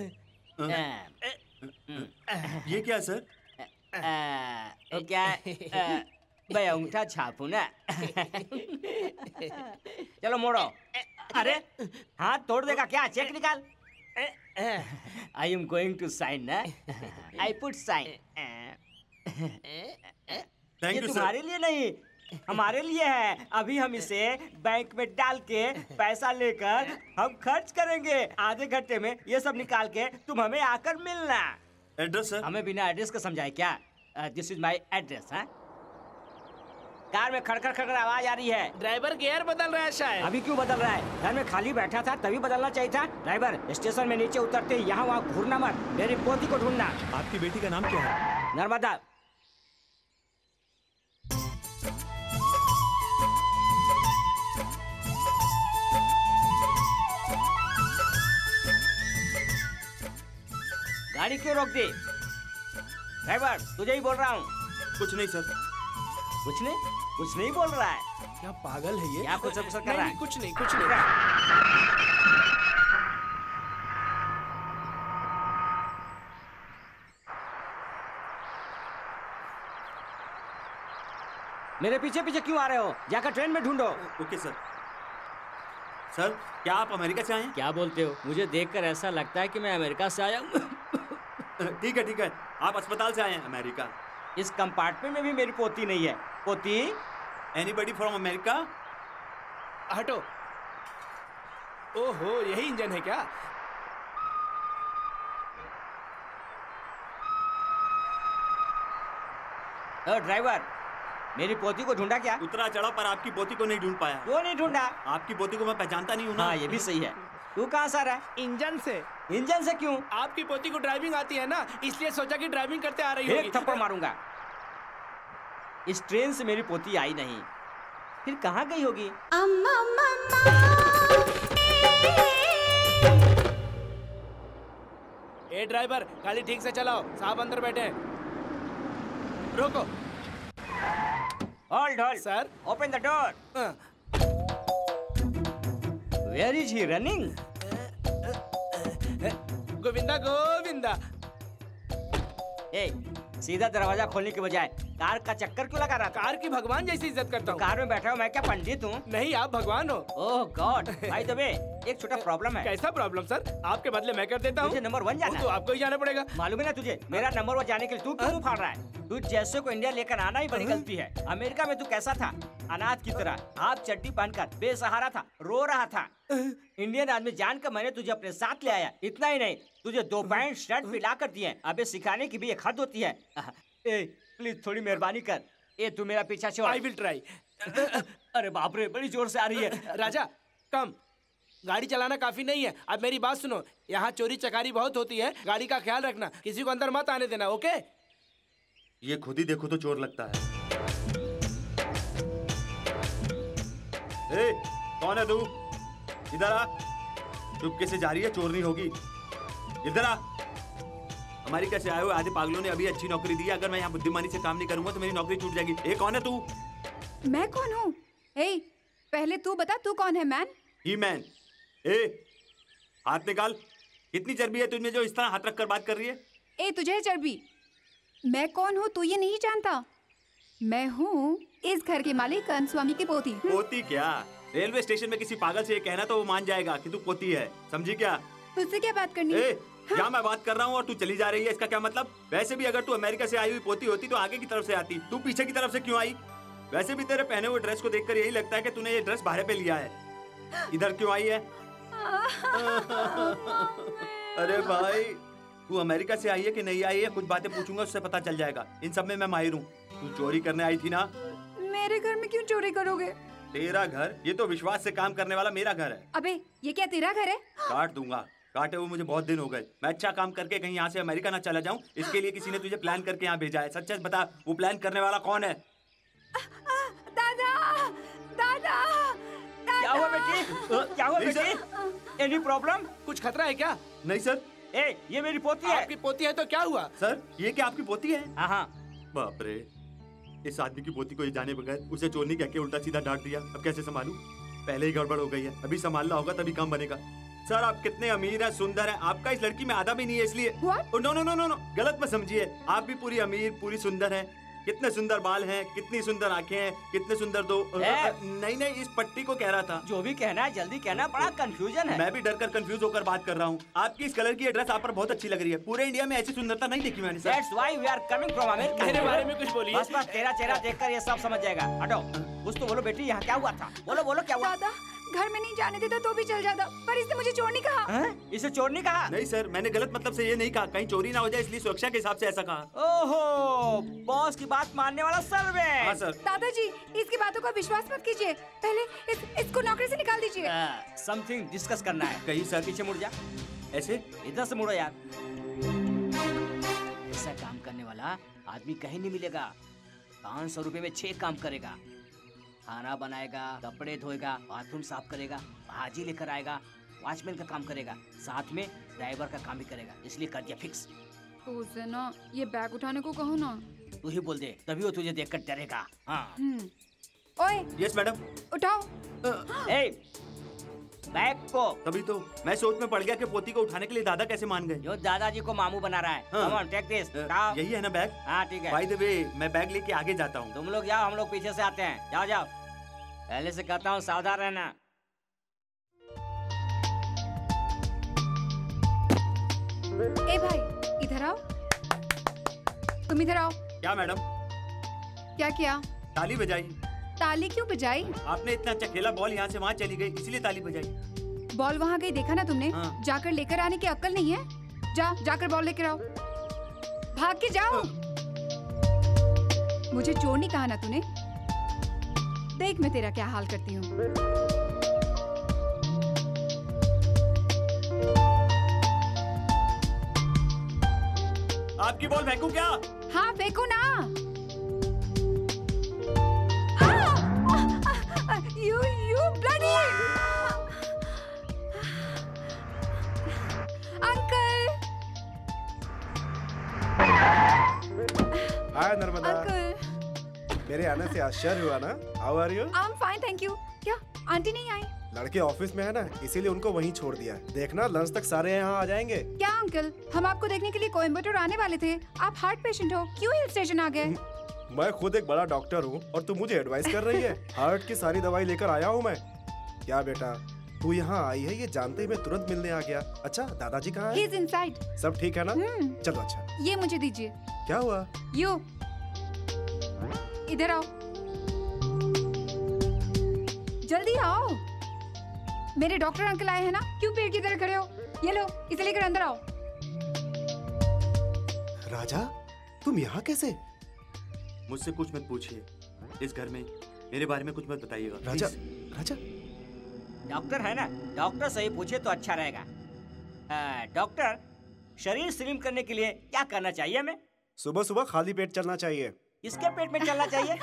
ये क्या सर? क्या भाई अंगूठा छापू ना। चलो मोड़ो। अरे हाथ तोड़ देगा क्या? चेक निकाल। I am going to sign ना। I put sign. ये तुम्हारे लिए नहीं, हमारे लिए है। अभी हम इसे बैंक में डाल के पैसा लेकर हम खर्च करेंगे। आधे घंटे में ये सब निकाल के तुम हमें आकर मिलना। Address sir? हमें बिना एड्रेस का समझाए क्या? This is my address. हाँ, कार में खड़खड़ खड़खड़ आवाज आ रही है। ड्राइवर गियर बदल रहा है शायद। अभी क्यों बदल रहा है? घर में खाली बैठा था तभी बदलना चाहिए था। ड्राइवर स्टेशन में नीचे उतरते यहाँ वहाँ घूरना मत, मेरी पोती को ढूंढना। आपकी बेटी का नाम क्या है? नर्मदा। गाड़ी क्यों रोक दी? ड्राइवर तुझे ही बोल रहा हूँ। कुछ नहीं सर। कुछ नहीं बोल रहा है। क्या पागल है ये? क्या कुछ कर रहा है? कुछ नहीं। मेरे पीछे पीछे क्यों आ रहे हो? जाकर ट्रेन में ढूंढो। Okay sir. सर, क्या आप अमेरिका से आए हैं? क्या बोलते हो? मुझे देखकर ऐसा लगता है कि मैं अमेरिका से आया हूँ। ठीक है ठीक है, आप अस्पताल से आए हैं अमेरिका। इस कंपार्टमेंट में भी मेरी पोती नहीं है। पोती? Anybody from America? हटो। ओहो, यही इंजन है क्या? ड्राइवर, मेरी पोती को ढूंढा क्या? उतरा चढ़ा पर आपकी पोती को नहीं ढूंढ पाया। क्यों नहीं ढूंढा? आपकी पोती को मैं पहचानता नहीं हूँ ना। हाँ, ये भी सही है। तू कहाँ से आ रहा है? इंजन से। इंजन से क्यों? आपकी पोती को ड्राइविंग आती है ना, इसलिए सोचा कि ड्राइविंग करते आ रही होगी। एक थप्पड़ मारूंगा। इस ट्रेन से मेरी पोती आई नहीं, फिर कहाँ गई होगी? ए ड्राइवर, गाड़ी ठीक से चलाओ, साहब अंदर बैठे हैं। रोको। Hold hold sir, open the door. Where is he running? Govinda Govinda. ए, सीधा दरवाजा खोलने के बजाय कार का चक्कर क्यों लगा रहा था? कार की भगवान जैसी इज्जत करता हूँ। कार में बैठा हूँ, मैं क्या पंडित हूँ? नहीं, आप भगवान हो। ओह गॉड, भाई दबे, एक छोटा प्रॉब्लम है। कैसा प्रॉब्लम सर? आपके बदले मैं कर देता हूँ। मुझे नंबर 1 जाना तो है। आपको ही जाना पड़ेगा। मालूम है ना तुझे, मेरा नंबर 1 जाने के लिए तू क्यों फाड़ रहा है? तू जैसे को इंडिया लेकर आना ही बड़ी गलती है। अमेरिका में तू कैसा था? अनाथ की तरह, हाफ चड्डी पहनकर बेसहारा था, रो रहा था। इंडियन आदमी जानकर मैंने तुझे अपने साथ ले आया। इतना ही नहीं, तुझे 2 पैंट शर्ट भी ला कर दिए। अबे सिखाने की भी एक हद होती है। ए, प्लीज थोड़ी मेहरबानी कर। ए, तू मेरा पीछा छोड़। I will try. अरे बाप रे, बड़ी जोर से आ रही है। राजा, कम। गाड़ी चलाना काफी नहीं है। अब मेरी बात सुनो, यहाँ चोरी चकारी बहुत होती है, गाड़ी का ख्याल रखना, किसी को अंदर मत आने देना, ओके? ये खुद ही देखो तो चोर लगता है। ए, कौन है तू? इधर आ। चुपके से जा रही है, चोर नहीं होगी। इधर आ। हमारी कैसे आए हो? आधे पागलों ने अभी अच्छी नौकरी दी है। अगर मैं यहाँ बुद्धिमानी से काम नहीं करूंगा तो मेरी नौकरी छूट जाएगी। ए, कौन है तू? मैं कौन हूँ? हे, पहले तू बता, तू कौन है? मैन? ही मैन। ए, हाथ निकाल। कितनी चर्बी है तुझमें जो इस तरह हाथ रख कर बात कर रही है? ए, तुझे है चर्बी? मैं कौन हूँ तू ये नहीं जानता? मैं हूँ इस घर के मालिक अंशुस्वामी की पोती। पोती क्या? रेलवे स्टेशन में किसी पागल से ये कहना तो वो मान जाएगा कि तू पोती है, समझी क्या? तुझसे क्या बात करनी? यहाँ मैं बात कर रहा हूँ और तू चली जा रही है, इसका क्या मतलब? वैसे भी अगर तू अमेरिका से आई हुई पोती होती तो आगे की तरफ से आती, तू पीछे की तरफ से क्यों आई? वैसे भी तेरे पहने हुए ड्रेस को देखकर यही लगता है कि तूने ये ड्रेस भाड़े पे लिया है। इधर क्यों आई है? अरे भाई, तू अमेरिका से आई है कि नहीं आई है? कुछ बातें पूछूंगा, उससे पता चल जाएगा। इन सब में मैं माहिर हूँ। तू चोरी करने आई थी ना? मेरे घर में क्यों चोरी करोगे? तेरा घर? ये तो विश्वास से काम करने वाला मेरा घर है। अबे, ये क्या तेरा घर है? काट दूंगा। काटे हुए मुझे बहुत दिन हो गए। मैं अच्छा काम करके कहीं यहाँ से अमेरिका ना चला जाऊँ, इसके लिए किसी ने तुझे प्लान करके यहाँ भेजा है। सच सच बता, वो प्लान करने वाला कौन है? दादा, दादा, क्या हुआ बेटी? क्या हुआ बेटी? Any problem? कुछ खतरा है क्या? नहीं सर। ए, ये मेरी पोती है। आपकी पोती है तो क्या हुआ? सर, ये क्या आपकी पोती है? हाँ। बाप रे, इस आदमी की पोती को ये जाने बगैर उसे चोर नहीं कह के उल्टा सीधा डांट दिया। अब कैसे संभालूं? पहले ही गड़बड़ हो गई है, अभी संभालना होगा तभी काम बनेगा। सर, आप कितने अमीर हैं, सुंदर हैं, आपका इस लड़की में आधा भी नहीं है, इसलिए। No no no no no, गलत मत समझिए। आप भी पूरी अमीर, पूरी सुंदर हैं। कितने सुंदर बाल हैं, कितनी सुंदर आंखें हैं, कितने सुंदर दो। नहीं नहीं, इस पट्टी को कह रहा था। जो भी कहना है जल्दी कहना, बड़ा कंफ्यूजन है। मैं भी डर कर कंफ्यूज होकर बात कर रहा हूँ। आपकी इस कलर की ड्रेस आप पर बहुत अच्छी लग रही है। पूरे इंडिया में ऐसी सुंदरता नहीं देखी मैंने। That's why we are coming from America. मेरे बारे में कुछ बोलिए। बस बस, तेरा चेहरा देखकर ये सब समझ जाएगा। हटो, कुछ तो बोलो बेटी, यहाँ क्या हुआ था? बोलो बोलो, क्या हुआ? दादा, घर में नहीं जाने देता तो भी चल जाता, पर इसने मुझे चोर नहीं कहा। इसे चोर नहीं कहा? नहीं सर, मैंने गलत मतलब से ये नहीं कहा। कहीं चोरी ना हो जाए इसलिए सुरक्षा के हिसाब से ऐसा कहा। ओहो, बॉस की बात मानने वाला सर्वेंट। हाँ सर। दादाजी, इसकी बातों का विश्वास मत कीजिए। पहले इसको नौकरी से निकाल दीजिए। समथिंग डिस्कस करना है। कहीं सर, पीछे मुड़ जा। ऐसे? इधर से मुड़ो यार। ऐसा काम करने वाला आदमी कहीं नहीं मिलेगा। 500 रुपए में 6 काम करेगा। खाना बनाएगा, कपड़े धोएगा, बाथरूम साफ करेगा, भाजी लेकर आएगा, वॉचमैन का काम करेगा, साथ में ड्राइवर का काम भी करेगा। इसलिए कर दिया फिक्स। तो उसे ना ये बैग उठाने को कहो ना। तू ही बोल दे, तभी वो तुझे देखकर डरेगा। हाँ। ओए, यस मैडम। उठाओ। ए, बैग को। तभी तो मैं सोच में पड़ गया कि पोती को उठाने के लिए दादा कैसे मान गए। जो दादाजी को मामू बना रहा है। हाँ। Come on, take this. यही है ना बैग? हाँ ठीक है। बाय द वे मैं बैग लेके आगे जाता हूँ। तुम लोग जाओ, हम लोग पीछे से आते हैं। जाओ जाओ, पहले से कहता हूँ सावधान रहना। ए भाई इधर आओ, तुम इधर आओ। क्या मैडम? क्या किया? ताली बजाई। ताली क्यों बजाई? आपने इतना अच्छा खेला, बॉल यहाँ से वहाँ चली गई इसलिए ताली बजाई। बॉल वहाँ गई देखा ना तुमने? हाँ। जाकर लेकर आने की अक्ल नहीं है? जाकर बॉल लेकर आओ, भाग के जाओ। मुझे चोर नहीं कहा ना तूने? देख मैं तेरा क्या हाल करती हूँ। आपकी बॉल फेंकूं क्या? हाँ फेंको ना। You bloody uncle. Hi Narmada. Uncle मेरे आने से आश्चर्य हुआ ना? How are you? I am fine thank you. क्या आंटी नहीं आई? लड़के ऑफिस में है ना, इसीलिए उनको वहीं छोड़ दिया है। देखना लंच तक सारे यहाँ आ जाएंगे। क्या अंकल, हम आपको देखने के लिए कोयम्बटूर आने वाले थे। आप हार्ट पेशेंट हो, क्यों हिल स्टेशन आ गए? मैं खुद एक बड़ा डॉक्टर हूँ और तू मुझे एडवाइस कर रही है? हार्ट की सारी दवाई लेकर आया हूँ मैं। क्या बेटा तू यहाँ आई है ये जानते ही मैं तुरंत मिलने आ गया। अच्छा दादाजी कहाँ He है? is inside. सब ठीक है ना? चलो अच्छा। ये मुझे दीजिए। क्या हुआ? यू इधर आओ, जल्दी आओ। मेरे डॉक्टर अंकल आए हैं ना, क्यों पेड़ की तरह खड़े हो? ये लो, इसे लेकर अंदर आओ। राजा तुम यहाँ कैसे? मुझसे कुछ मत पूछिए, इस घर में मेरे बारे में कुछ मत बताइएगा। राजा please। राजा डॉक्टर है ना, डॉक्टर से ही पूछे तो अच्छा रहेगा। डॉक्टर, शरीर स्लिम करने के लिए क्या करना चाहिए हमें? सुबह सुबह खाली पेट चलना चाहिए। इसके पेट में चलना चाहिए?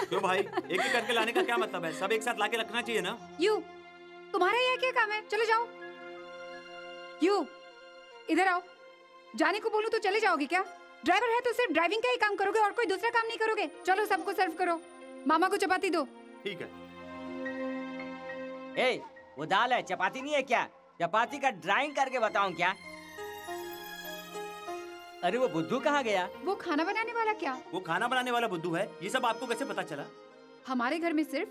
क्यों भाई, एक एक करके लाने का क्या मतलब है? सब एक साथ लाके रखना चाहिए ना। यू तुम्हारा यह क्या काम है? चले जाओ। यू इधर आओ। जाने को बोलूं तो चले जाओगे क्या? ड्राइवर है तो सिर्फ ड्राइविंग का ही काम करोगे और कोई दूसरा काम नहीं करोगे? चलो सबको सर्व करो। मामा को चपाती दो। ठीक है। ए, वो दाल है, चपाती नहीं है क्या? चपाती का ड्राइंग करके बताऊं क्या? अरे वो बुद्धू कहाँ गया? वो खाना बनाने वाला क्या? वो खाना बनाने वाला बुद्धू है। ये सब आपको कैसे पता चला? हमारे घर में सिर्फ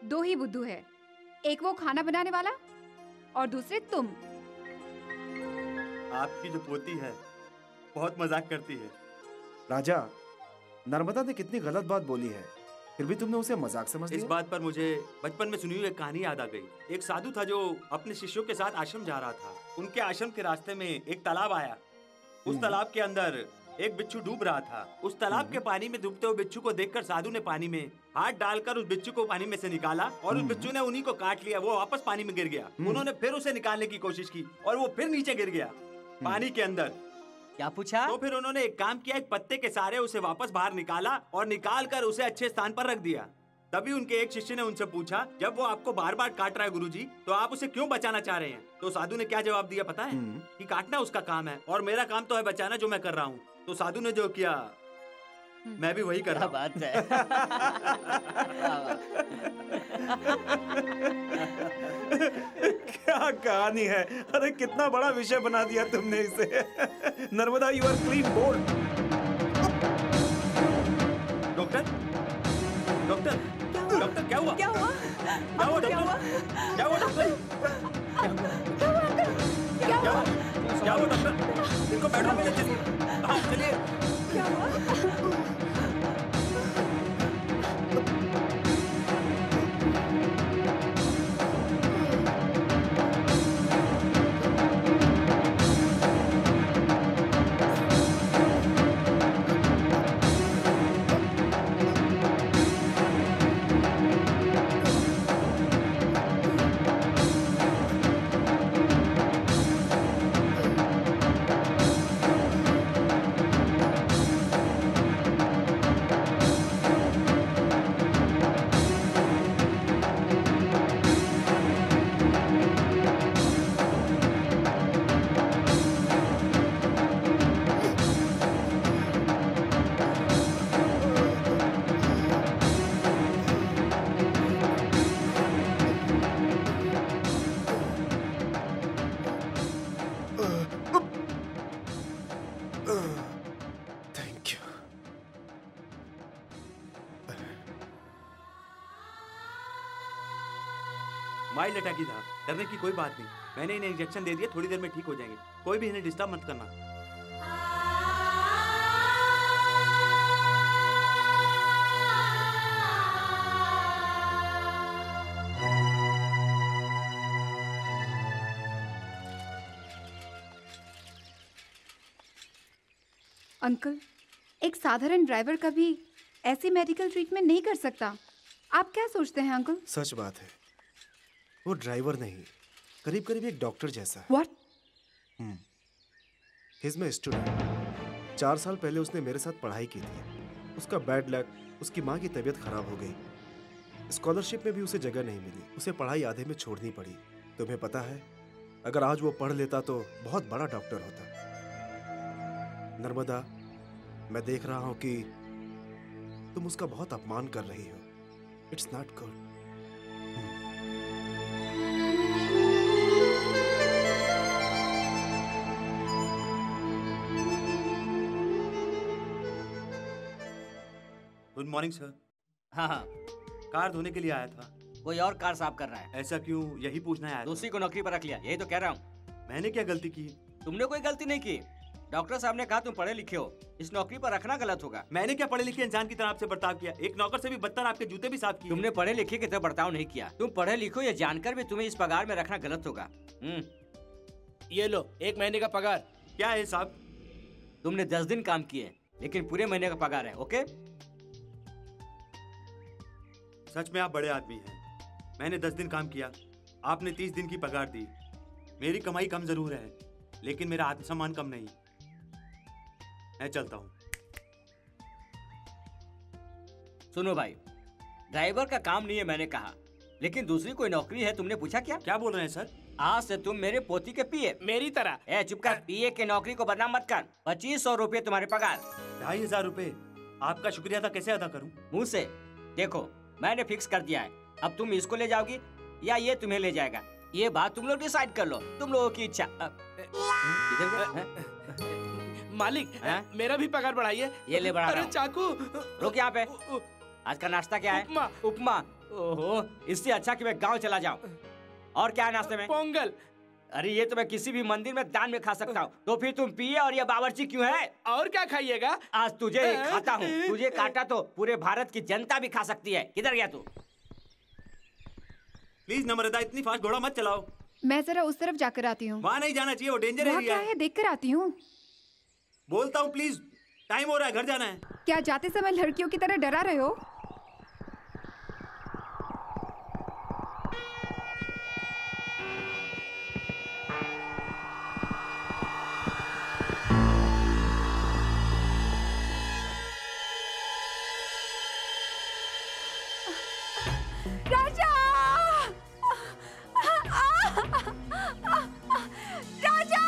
2 ही बुद्धू है, एक वो खाना बनाने वाला और दूसरे तुम। आपकी जो पोती है बहुत मजाक करती है। राजा नर्मदा ने कितनी गलत बात बोली है, फिर भी तुमने उसे मजाक समझ लिया। इस बात पर मुझे बचपन में सुनी हुई एक कहानी याद आ गई। एक साधु था जो अपने शिष्यों के साथ आश्रम जा रहा था। उनके आश्रम के रास्ते में एक तालाब आया। उस तालाब के अंदर एक बिच्छू डूब रहा था। उस तालाब के पानी में डूबते हुए बिच्छू को देखकर साधु ने पानी में हाथ डालकर उस बिच्छू को पानी में से निकाला और उस बिच्छू ने उन्हीं को काट लिया। वो वापस पानी में गिर गया। उन्होंने फिर उसे निकालने की कोशिश की और वो फिर नीचे गिर गया पानी के अंदर। क्या पूछा? तो फिर उन्होंने एक काम किया, एक पत्ते के सहारे उसे वापस बाहर निकाला और निकाल कर उसे अच्छे स्थान पर रख दिया। तभी उनके एक शिष्य ने उनसे पूछा, जब वो आपको बार बार काट रहा है गुरुजी, तो आप उसे क्यों बचाना चाह रहे हैं? तो साधु ने क्या जवाब दिया पता है? कि काटना उसका काम है और मेरा काम तो है बचाना, जो मैं कर रहा हूँ। तो साधु ने जो किया मैं भी वही कर रहा हूँ। बात है। क्या कहानी है? अरे कितना बड़ा विषय बना दिया तुमने इसे। Narmada you are clean bold. Doctor doctor doctor क्या हुआ? क्या हुआ? क्या हुआ डॉक्टर? क्या हुआ डॉक्टर? क्या हुआ? क्या हुआ डॉक्टर? इनको बैठो पहले, चलिए। हाँ चलिए। क्या हुआ? माइल्ड अटैक ही था, डरने की कोई बात नहीं। मैंने इन्हें इंजेक्शन दे दिया, थोड़ी देर में ठीक हो जाएंगे। कोई भी इन्हें डिस्टर्ब मत करना। अंकल, एक साधारण ड्राइवर कभी ऐसी मेडिकल ट्रीटमेंट नहीं कर सकता। आप क्या सोचते हैं अंकल? सच बात है, वो ड्राइवर नहीं, करीब करीब एक डॉक्टर जैसा है। What? He is my student. 4 साल पहले उसने मेरे साथ पढ़ाई की थी। उसका बैड लक, उसकी माँ की तबीयत खराब हो गई। स्कॉलरशिप में भी उसे जगह नहीं मिली, उसे पढ़ाई आधे में छोड़नी पड़ी। तुम्हें पता है, अगर आज वो पढ़ लेता तो बहुत बड़ा डॉक्टर होता। नर्मदा, मैं देख रहा हूं कि तुम उसका बहुत अपमान कर रही हो। It's not good. Good morning sir. हाँ हाँ, कार धोने के लिए आया था। कोई और कार साफ कर रहा है। ऐसा क्यों, यही पूछना है। दूसरी को नौकरी पर रख लिया, यही तो कह रहा हूँ। मैंने क्या गलती की? तुमने कोई गलती नहीं की। डॉक्टर साहब ने कहा तुम पढ़े लिखे हो, इस नौकरी पर रखना गलत होगा। मैंने क्या पढ़े लिखे इंसान की तरह आपसे बर्ताव किया? एक नौकर से भी बदतर आपके जूते भी साफ किए। तुमने पढ़े लिखे की तरह बर्ताव नहीं किया। तुम पढ़े लिखो ये जानकर भी तुम्हें इस पगार में रखना गलत होगा। ये लो, 1 महीने का पगार। क्या है साहब? तुमने 10 दिन काम किए, लेकिन पूरे महीने का पगार है। ओके? सच में आप बड़े आदमी हैं। मैंने 10 दिन काम किया, आपने 30 दिन की पगार दी। मेरी कमाई कम जरूर है, लेकिन मेरा आत्मसम्मान कम नहीं। मैं चलता हूँ। सुनो भाई, ड्राइवर का काम नहीं है मैंने कहा, लेकिन दूसरी कोई नौकरी है तुमने पूछा क्या? क्या बोल रहे हैं सर? आज से तुम मेरे पोती के पीए। मेरी तरह। ए चुप कर, पीए के नौकरी को बदनाम मत कर। 2500 रुपये तुम्हारे पगार। 2500 रुपए? आपका शुक्रिया था, कैसे अदा करूँ? मुंह से देखो, मैंने फिक्स कर दिया है। अब तुम इसको ले जाओगी या ये तुम्हें ले जाएगा, ये बात तुम लोग डिसाइड कर लो। तुम लोगों की इच्छा। मालिक, मेरा भी पगार बढ़ाइए। ये ले बढ़ा रहा अरे हूं। चाकू। रुक यहाँ पे। आज का नाश्ता क्या है? उपमा। उपमा? ओहो, इससे अच्छा कि मैं गांव चला जाऊं। और क्या है नाश्ते में? पोंगल। अरे ये तो मैं किसी भी मंदिर में दान में खा सकता हूँ। तो फिर तुम पिए और ये बावर्ची क्यों है? और क्या खाइएगा? आज तुझे खाता हूँ। तुझे काटा तो पूरे भारत की जनता भी खा सकती है। किधर गया तू? प्लीज नम्रता, इतनी फास्ट घोड़ा मत चलाओ। मैं जरा उस तरफ जाकर आती हूँ। वहाँ नहीं जाना चाहिए, वो डेंजर वहाँ एरिया क्या है, देख कर आती हूँ। बोलता हूँ प्लीज, टाइम हो रहा है, घर जाना है। क्या जाते समय लड़कियों की तरह डरा रहे हो? राजा! राजा!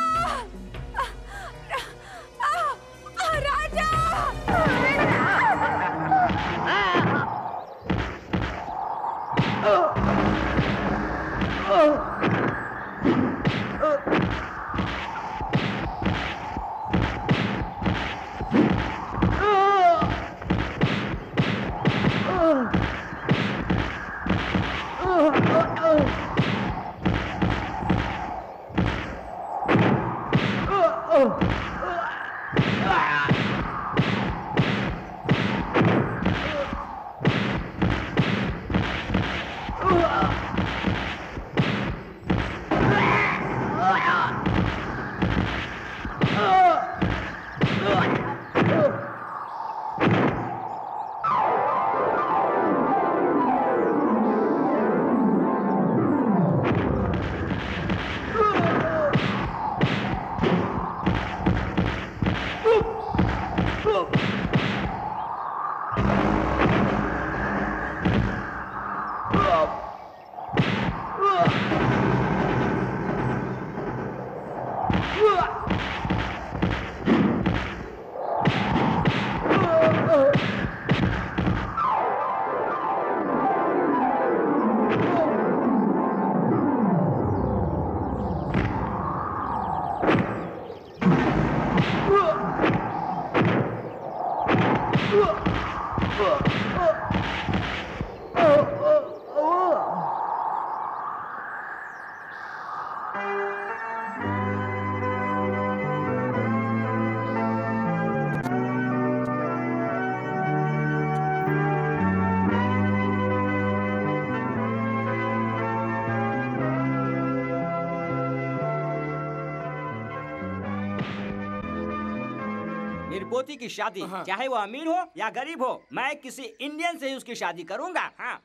मेरी पोती की शादी, हाँ। चाहे वो अमीर हो या गरीब हो, मैं किसी इंडियन से ही उसकी शादी करूंगा। हाँ।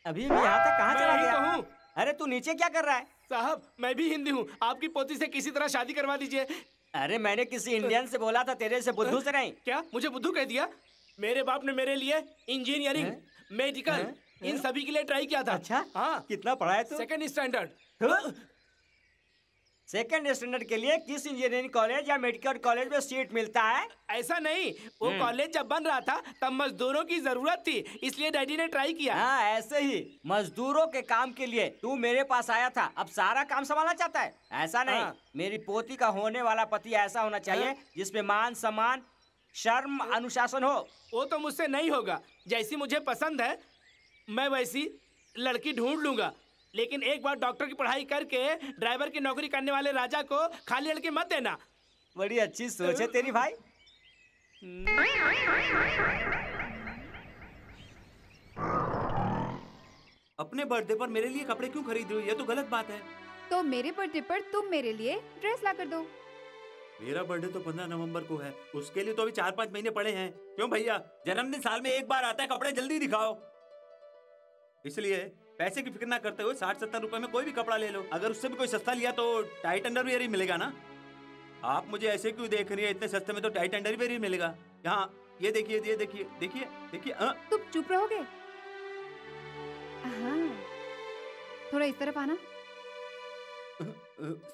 अभी भी यहाँ तक कहाँ मैं चला यही गया? तो हूँ। अरे तू नीचे क्या कर रहा है? साहब मैं भी हिंदी हूँ, आपकी पोती से किसी तरह शादी करवा दीजिए। अरे मैंने किसी इंडियन से बोला था, तेरे से बुद्धू से नहीं। क्या मुझे बुद्धू कह दिया? मेरे बाप ने मेरे लिए इंजीनियरिंग, मेडिकल, इन सभी के लिए ट्राई किया था। अच्छा? हाँ। कितना पढ़ा है तू? Second standard. सेकंड स्टैंडर्ड के लिए किस इंजीनियरिंग कॉलेज या मेडिकल कॉलेज में सीट मिलता है? ऐसा नहीं, वो कॉलेज जब बन रहा था तब मजदूरों की जरूरत थी, इसलिए डैडी ने ट्राई किया। हाँ ऐसे ही मजदूरों के काम के लिए तू मेरे पास आया था, अब सारा काम संभालना चाहता है? ऐसा नहीं। हाँ। मेरी पोती का होने वाला पति ऐसा होना चाहिए जिसमें मान सम्मान, शर्म, अनुशासन हो। वो तो मुझसे नहीं होगा। जैसी मुझे पसंद है मैं वैसी लड़की ढूंढ लूंगा, लेकिन एक बार डॉक्टर की पढ़ाई करके ड्राइवर की नौकरी करने वाले राजा को खाली लड़के मत देना। बड़ी अच्छी सोच है तेरी भाई। अपने बर्थडे पर मेरे लिए कपड़े क्यों खरीद रही हो? ये तो गलत बात है। तो मेरे बर्थडे पर तुम मेरे लिए ड्रेस ला कर दो। मेरा बर्थडे तो 15 नवंबर को है, उसके लिए तो अभी 4-5 महीने पड़े हैं। क्यों भैया, जन्मदिन साल में एक बार आता है, कपड़े जल्दी दिखाओ। इसलिए पैसे की फिक्र ना करते हुए 60-70 रुपए में कोई भी कपड़ा ले लो। अगर उससे भी कोई सस्ता लिया तो टाइट अंडरवियर ही मिलेगा ना। आप मुझे ऐसे क्यों देख रही है? इतने सस्ते में तो टाइट अंडरवियर ही मिलेगा। यहाँ ये देखिए, ये देखिए, देखिए, देखिए। तुम चुप रहोगे? हाँ, थोड़ा इस तरफ आना।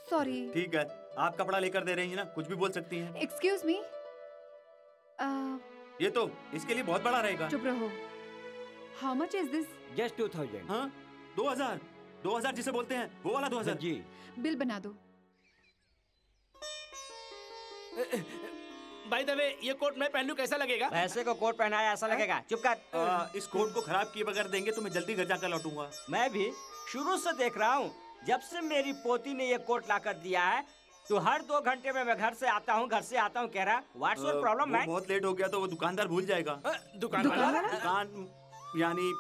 सॉरी। ठीक है, आप कपड़ा लेकर दे रही हैं ना, कुछ भी बोल सकती हैं। Excuse me. ये तो इसके लिए बहुत बड़ा रहेगा। चुप रहो। How much is this? Just 2000। हाँ, 2000 जिसे बोलते हैं वो वाला 2000 जी। बिल बना दो। बाय द वे, ये कोट मैं पहन लूं कैसा लगेगा? पैसे को कोट पहनाया ऐसा लगेगा। चुप कर। इस कोट को खराब किए बगैर देंगे तो मैं जल्दी घर जाकर लौटूंगा। मैं भी शुरू से देख रहा हूँ, जब से मेरी पोती ने ये कोट ला कर दिया है, तो हर 2 घंटे में मैं घर से आता हूँ कह रहा व्हाट्स योर प्रॉब्लम मैन? बहुत लेट हो गया तो वो दुकानदार भूल जाएगा। दुकान वाला? दुकान यानी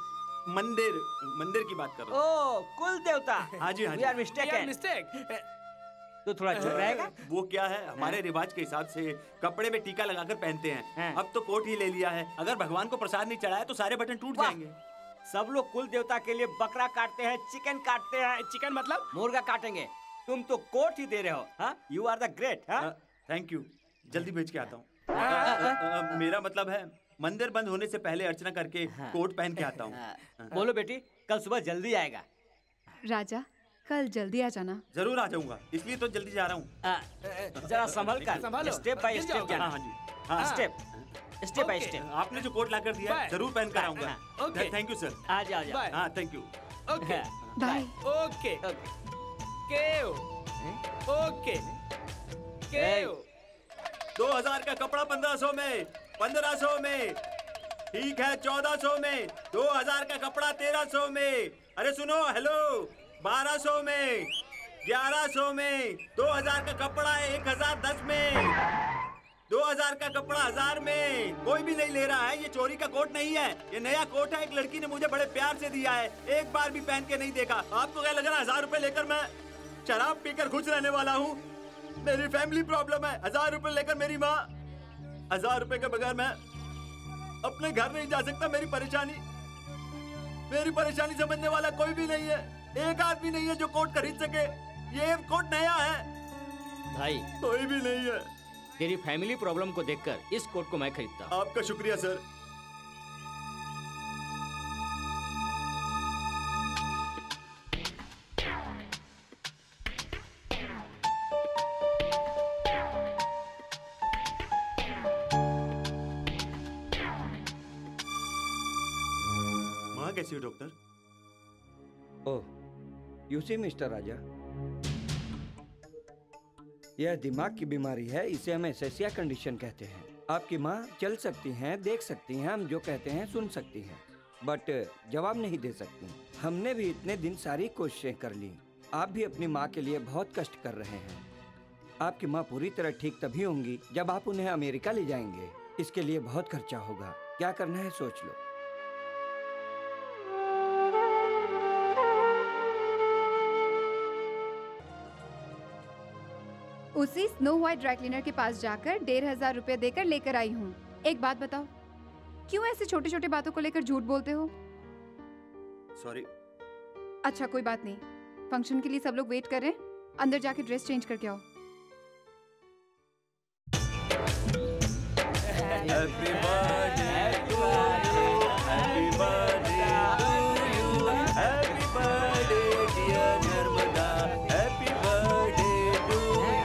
मंदिर की बात कर रहा हूँ। ओ कुल देवता। हाँ जी, हाँ जी। We are mistaken। मिस्टेक। तो थोड़ा चुप रहेगा? वो क्या है, हमारे रिवाज के हिसाब से कपड़े में टीका लगाकर पहनते हैं। अब तो कोट ही ले लिया है। अगर भगवान को प्रसाद नहीं चढ़ाया तो सारे बटन टूट जाएंगे। सब लोग कुल देवता के लिए बकरा काटते हैं, चिकन काटते हैं। चिकन मतलब? मुर्गा काटेंगे। तुम तो कोट ही दे रहे हो। हाँ, you are the great. Thank you, जल्दी भेज के आता हूँ। मेरा मतलब है मंदिर बंद होने से पहले अर्चना करके कोट पहन के आता हूँ। बोलो बेटी, कल सुबह जल्दी आएगा। राजा, कल जल्दी आ जाना। जरूर आ जाऊंगा, इसलिए तो जल्दी जा रहा हूँ। जरा संभल कर, संभालो। स्टेप बाय गिर स्टेप जाओगे। जाना। हाँ जी, स्टेप बाय स्टेप। आपने जो कोट लाकर दिया है बाय। जरूर पहन कर आऊंगा। ओके। Thank you sir. आ जाओ, आ जाओ। बाय। हाँ, thank you. Okay. Bye. Okay. केव। ओके। केव। 2000 का कपड़ा 1500 में, 1500 में, ठीक है 1400 में, 2000 का कपड़ा 1300 में। अरे सुनो, हेलो, 1200 में, 1100 में, 2000 का कपड़ा 1010 में, 2000 का कपड़ा 1000 में। कोई भी नहीं ले रहा है। ये चोरी का कोट नहीं है, ये नया कोट है। एक लड़की ने मुझे बड़े प्यार से दिया है, एक बार भी पहन के नहीं देखा। आपको क्या लग रहा है 1000 रुपए लेकर मैं शराब पीकर खुश रहने वाला हूँ? मेरी फैमिली प्रॉब्लम है। 1000 रुपए लेकर मेरी माँ, 1000 रुपए के बगैर मैं अपने घर नहीं जा सकता। मेरी परेशानी समझने वाला कोई भी नहीं है। एक आदमी नहीं है जो कोट खरीद सके। ये कोट नया है। भाई, कोई भी नहीं है। तेरी फैमिली प्रॉब्लम को देखकर इस कोट को मैं खरीदता हूँ। आपका शुक्रिया सर। माँ कैसी हो doctor? Oh, you see mister Raja, यह दिमाग की बीमारी है। इसे हम एसेसिया कंडीशन कहते हैं। आपकी माँ चल सकती हैं, देख सकती हैं, हम जो कहते हैं सुन सकती हैं, बट जवाब नहीं दे सकती। हमने भी इतने दिन सारी कोशिशें कर ली। आप भी अपनी माँ के लिए बहुत कष्ट कर रहे हैं। आपकी माँ पूरी तरह ठीक तभी होंगी जब आप उन्हें अमेरिका ले जाएंगे। इसके लिए बहुत खर्चा होगा। क्या करना है सोच लो। उसी स्नो व्हाइट ड्राई क्लीनर के पास जाकर 1500 रुपए देकर लेकर आई हूँ। एक बात बताओ, क्यों ऐसे छोटे छोटे बातों को लेकर झूठ बोलते हो? सॉरी। अच्छा कोई बात नहीं, फंक्शन के लिए सब लोग वेट कर रहे हैं, अंदर जाके ड्रेस चेंज करके आओ। Happy birthday to you, happy birthday to you, happy birthday dear Narmada, happy birthday to you.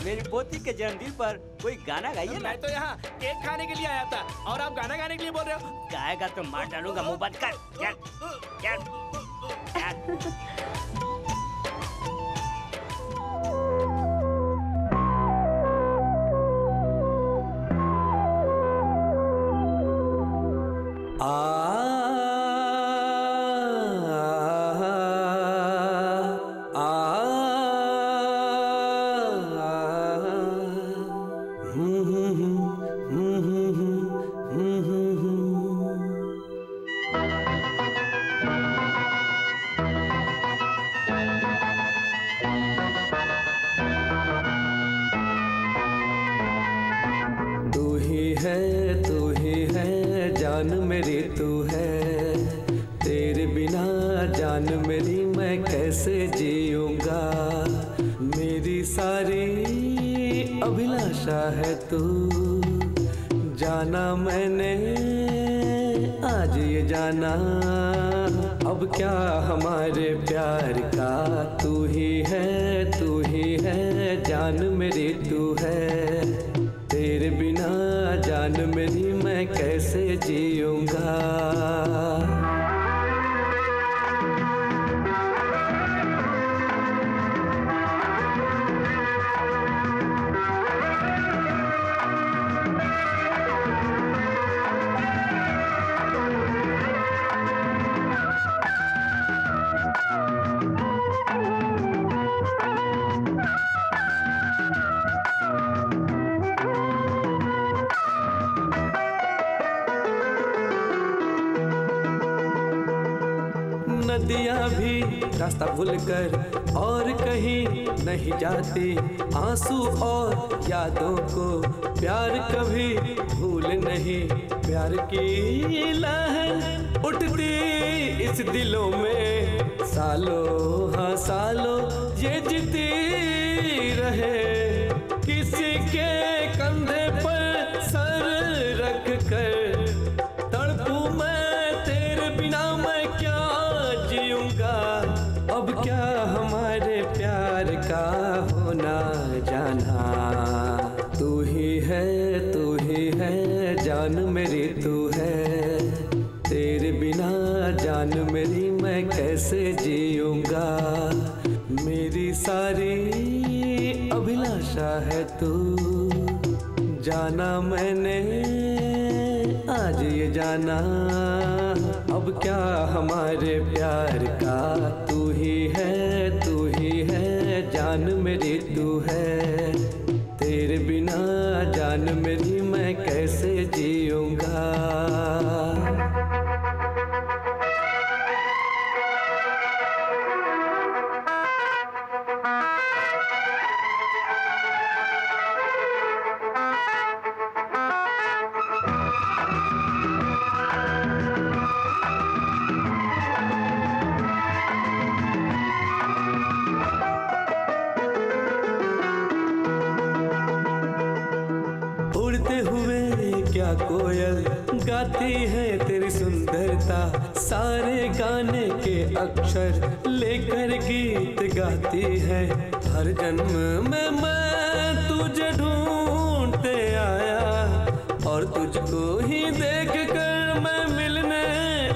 मेरी पोती के जन्मदिन पर कोई गाना गाइए ना। मैं तो यहाँ केक खाने के लिए आया था और आप गाना गाने के लिए बोल रहे हो। गाएगा तो मार डालूंगा, मुंह बंद कर। चल, चल, चल। जान मेरी तू है, तेरे बिना जान मेरी मैं कैसे जीऊंगा। मेरी सारी अभिलाषा है तू, जाना मैंने आज ये जाना। अब क्या हमारे प्यार का तू ही है जान मेरी तू है। तेरे बिना जान मेरी मैं कैसे जीऊंगा। नदियाँ भी रास्ता भूलकर और कहीं नहीं जाती, आंसू और यादों को प्यार कभी भूल नहीं। प्यार की लहर उठती इस दिलों में, सालों हाँ सालों ये जीती रहे। किसी के कंधे पर सर रख कर तड़पूं मैं, तेरे बिना मैं क्या जीऊंगा। अब क्या हमारे प्यार का होना जाना। तू ही है जान मेरी तू है। तेरे बिना जान मेरी मैं कैसे जीऊंगा। मेरी सारी अभिलाषा है तू, जाना मैंने आज ये जाना। अब क्या हमारे प्यार का तू ही है जान मेरी तू है। तेरे बिना जान मेरी मैं कैसे जीऊंगा। कोयल गाती है तेरी सुंदरता, सारे गाने के अक्षर लेकर गीत गाती है। हर जन्म में मैं तुझे ढूंढते आया और तुझको ही देख कर मैं मिलने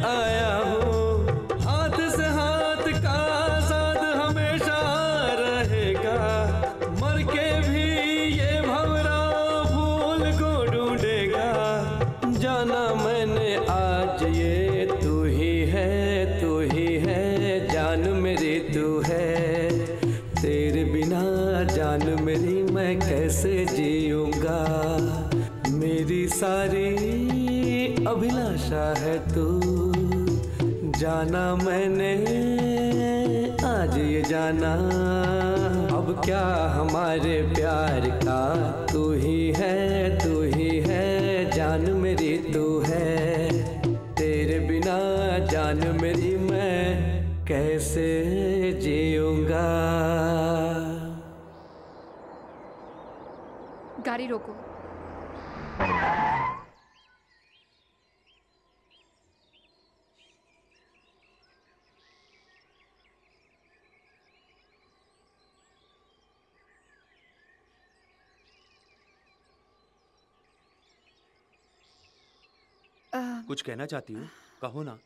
आया हूँ। हाथ से हाथ का साथ हमेशा रहेगा, मर के भी ये भंवरा फूल को ढूंढेगा। जाना मैंने आज ये तू ही है जान मेरी तू है। तेरे बिना जान मेरी मैं कैसे जीऊंगा। मेरी सारी अभिलाषा है तू, जाना मैंने आज ये जाना अब क्या हमारे प्यार का, तू ही है जान मेरी तू है, तेरे बिना जान मेरी मैं कैसे जीऊंगा। गाड़ी रोको। कुछ कहना चाहती हो? कहो ना।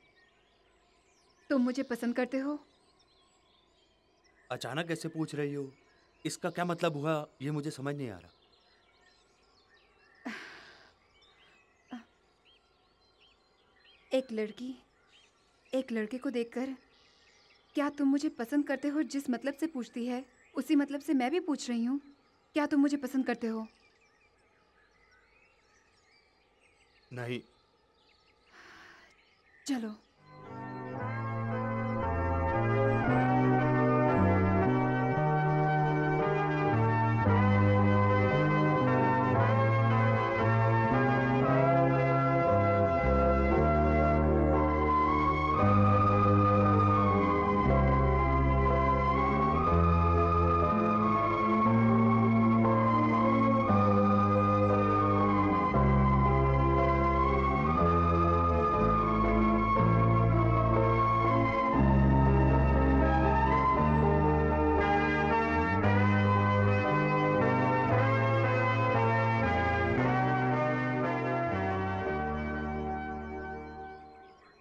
तुम मुझे पसंद करते हो? अचानक कैसे पूछ रही हो? इसका क्या मतलब हुआ ये मुझे समझ नहीं आ रहा। एक लड़की एक लड़के को देखकर क्या तुम मुझे पसंद करते हो जिस मतलब से पूछती है, उसी मतलब से मैं भी पूछ रही हूँ, क्या तुम मुझे पसंद करते हो? नहीं। चलो।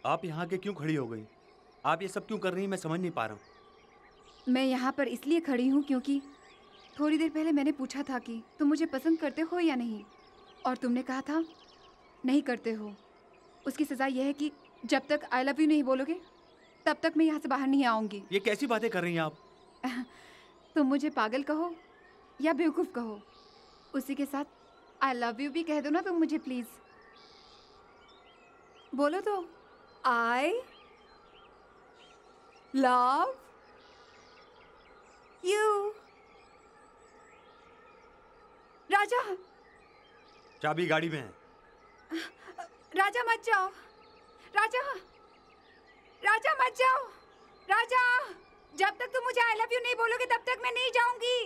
आप यहाँ के क्यों खड़ी हो गई? आप ये सब क्यों कर रही हैं? मैं समझ नहीं पा रहा हूँ। मैं यहाँ पर इसलिए खड़ी हूँ क्योंकि थोड़ी देर पहले मैंने पूछा था कि तुम मुझे पसंद करते हो या नहीं, और तुमने कहा था नहीं करते हो। उसकी सज़ा यह है कि जब तक आई लव यू नहीं बोलोगे तब तक मैं यहाँ से बाहर नहीं आऊँगी। ये कैसी बातें कर रही हैं आप? तुम मुझे पागल कहो या बेवकूफ़ कहो, उसी के साथ आई लव यू भी कह दो ना तुम मुझे, प्लीज़ बोलो तो। I love you. राजा। चाबी गाड़ी में है। राजा मत जाओ। राजा राजा मत जाओ। राजा, जब तक तुम मुझे आई लव यू नहीं बोलोगे तब तक मैं नहीं जाऊंगी।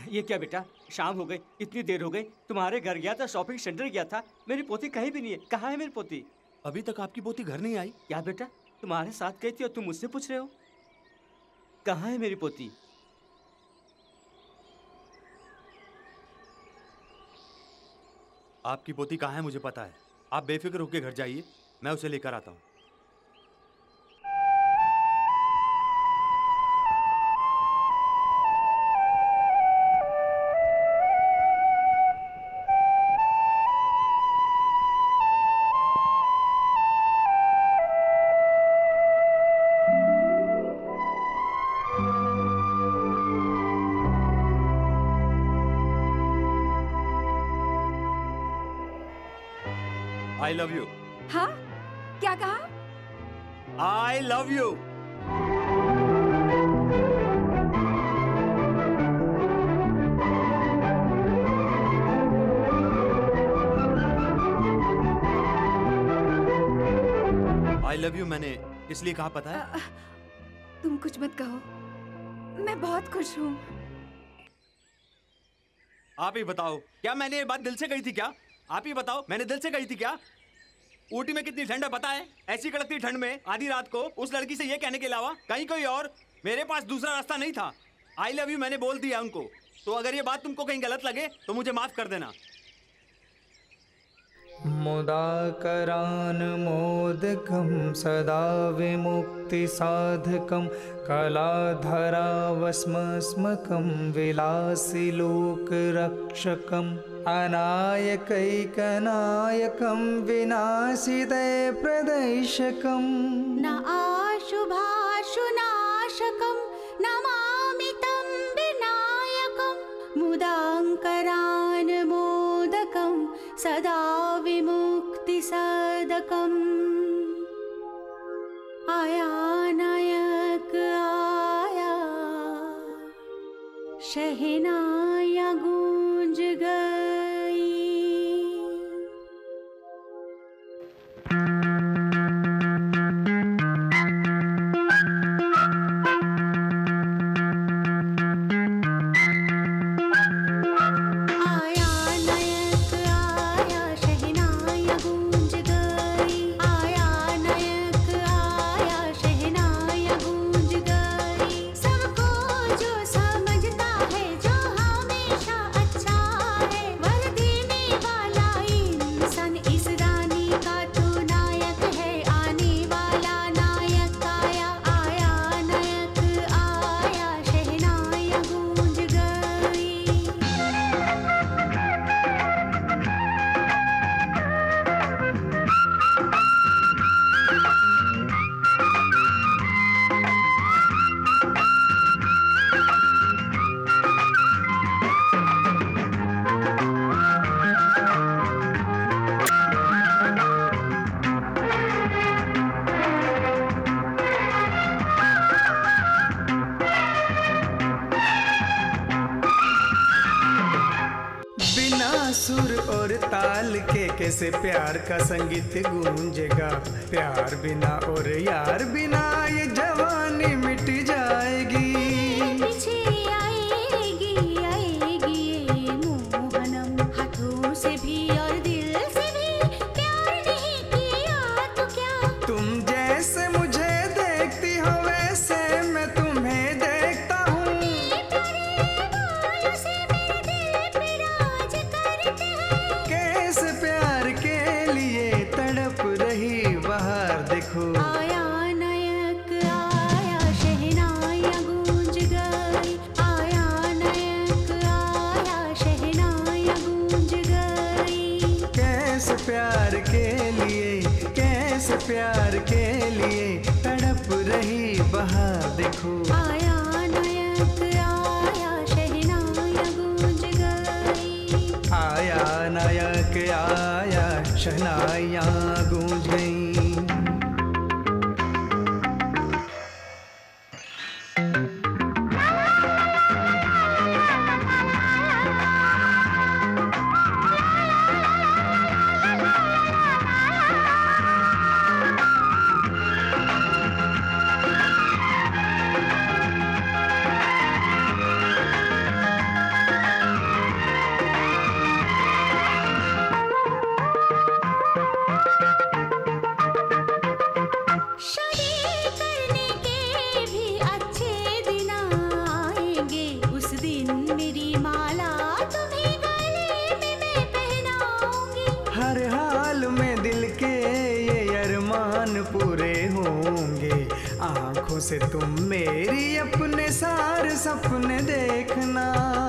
ये क्या बेटा, शाम हो गई, इतनी देर हो गई। तुम्हारे घर गया था, शॉपिंग सेंटर गया था, मेरी पोती कहीं भी नहीं है। कहाँ है मेरी पोती? अभी तक आपकी पोती घर नहीं आई? क्या बेटा, तुम्हारे साथ गई थी और तुम मुझसे पूछ रहे हो कहाँ है मेरी पोती? आपकी पोती कहाँ है मुझे पता है। आप बेफिक्र होकर घर जाइए, मैं उसे लेकर आता हूँ। I love you. हाँ? क्या कहा? I love you. I love you मैंने इसलिए कहा पता है? तुम कुछ मत कहो, मैं बहुत खुश हूँ। आप ही बताओ, क्या मैंने ये बात दिल से कही थी क्या? आप ही बताओ, मैंने दिल से कही थी क्या? ऊटी में कितनी ठंड है पता है? ऐसी कड़कती ठंड में आधी रात को उस लड़की से ये कहने के अलावा कहीं कोई और मेरे पास दूसरा रास्ता नहीं था। आई लव यू मैंने बोल दिया उनको। तो अगर ये बात तुमको कहीं गलत लगे तो मुझे माफ कर देना। मुदाकरान् मोदकं सदा विमुक्तिसाधकं कलाधरावस्मस्मकं विलासिलोकरक्षकम् अनायकैकनायकं विनाशिदयप्रदैशकं न आशुभाशुनाशकं नमामि तं विनायकं मुदाङ्करान् मोदकं सदा विमुक्तिसाधकम् आया नायक आया शहनाया गूंज गई। सुर और ताल के कैसे प्यार का संगीत गूंजेगा। प्यार बिना और यार बिना ये जवानी मिट जाएगी। पीछे आएगी आएगी ये मोहनम, हाथों से भी और दिल से भी प्यार नहीं किया तो क्या। तुम जैसे मुझे देखती हो वैसे मैं तुम्हें देखता हूँ। कैसे प्यार के लिए तड़प रही बाहर देखो। आया नायक आया शहनाया गूंज गई। आया नायक आया शहनाया गूंज गई। कैसे प्यार के लिए तड़प रही बाहर देखो। आया नायक आया शहनाया गूंज गई। आया नायक आया शहनाइयाँ गूंज गईं। हर हाल में दिल के ये अरमान पूरे होंगे। आँखों से तुम मेरी अपने सारे सपने देखना।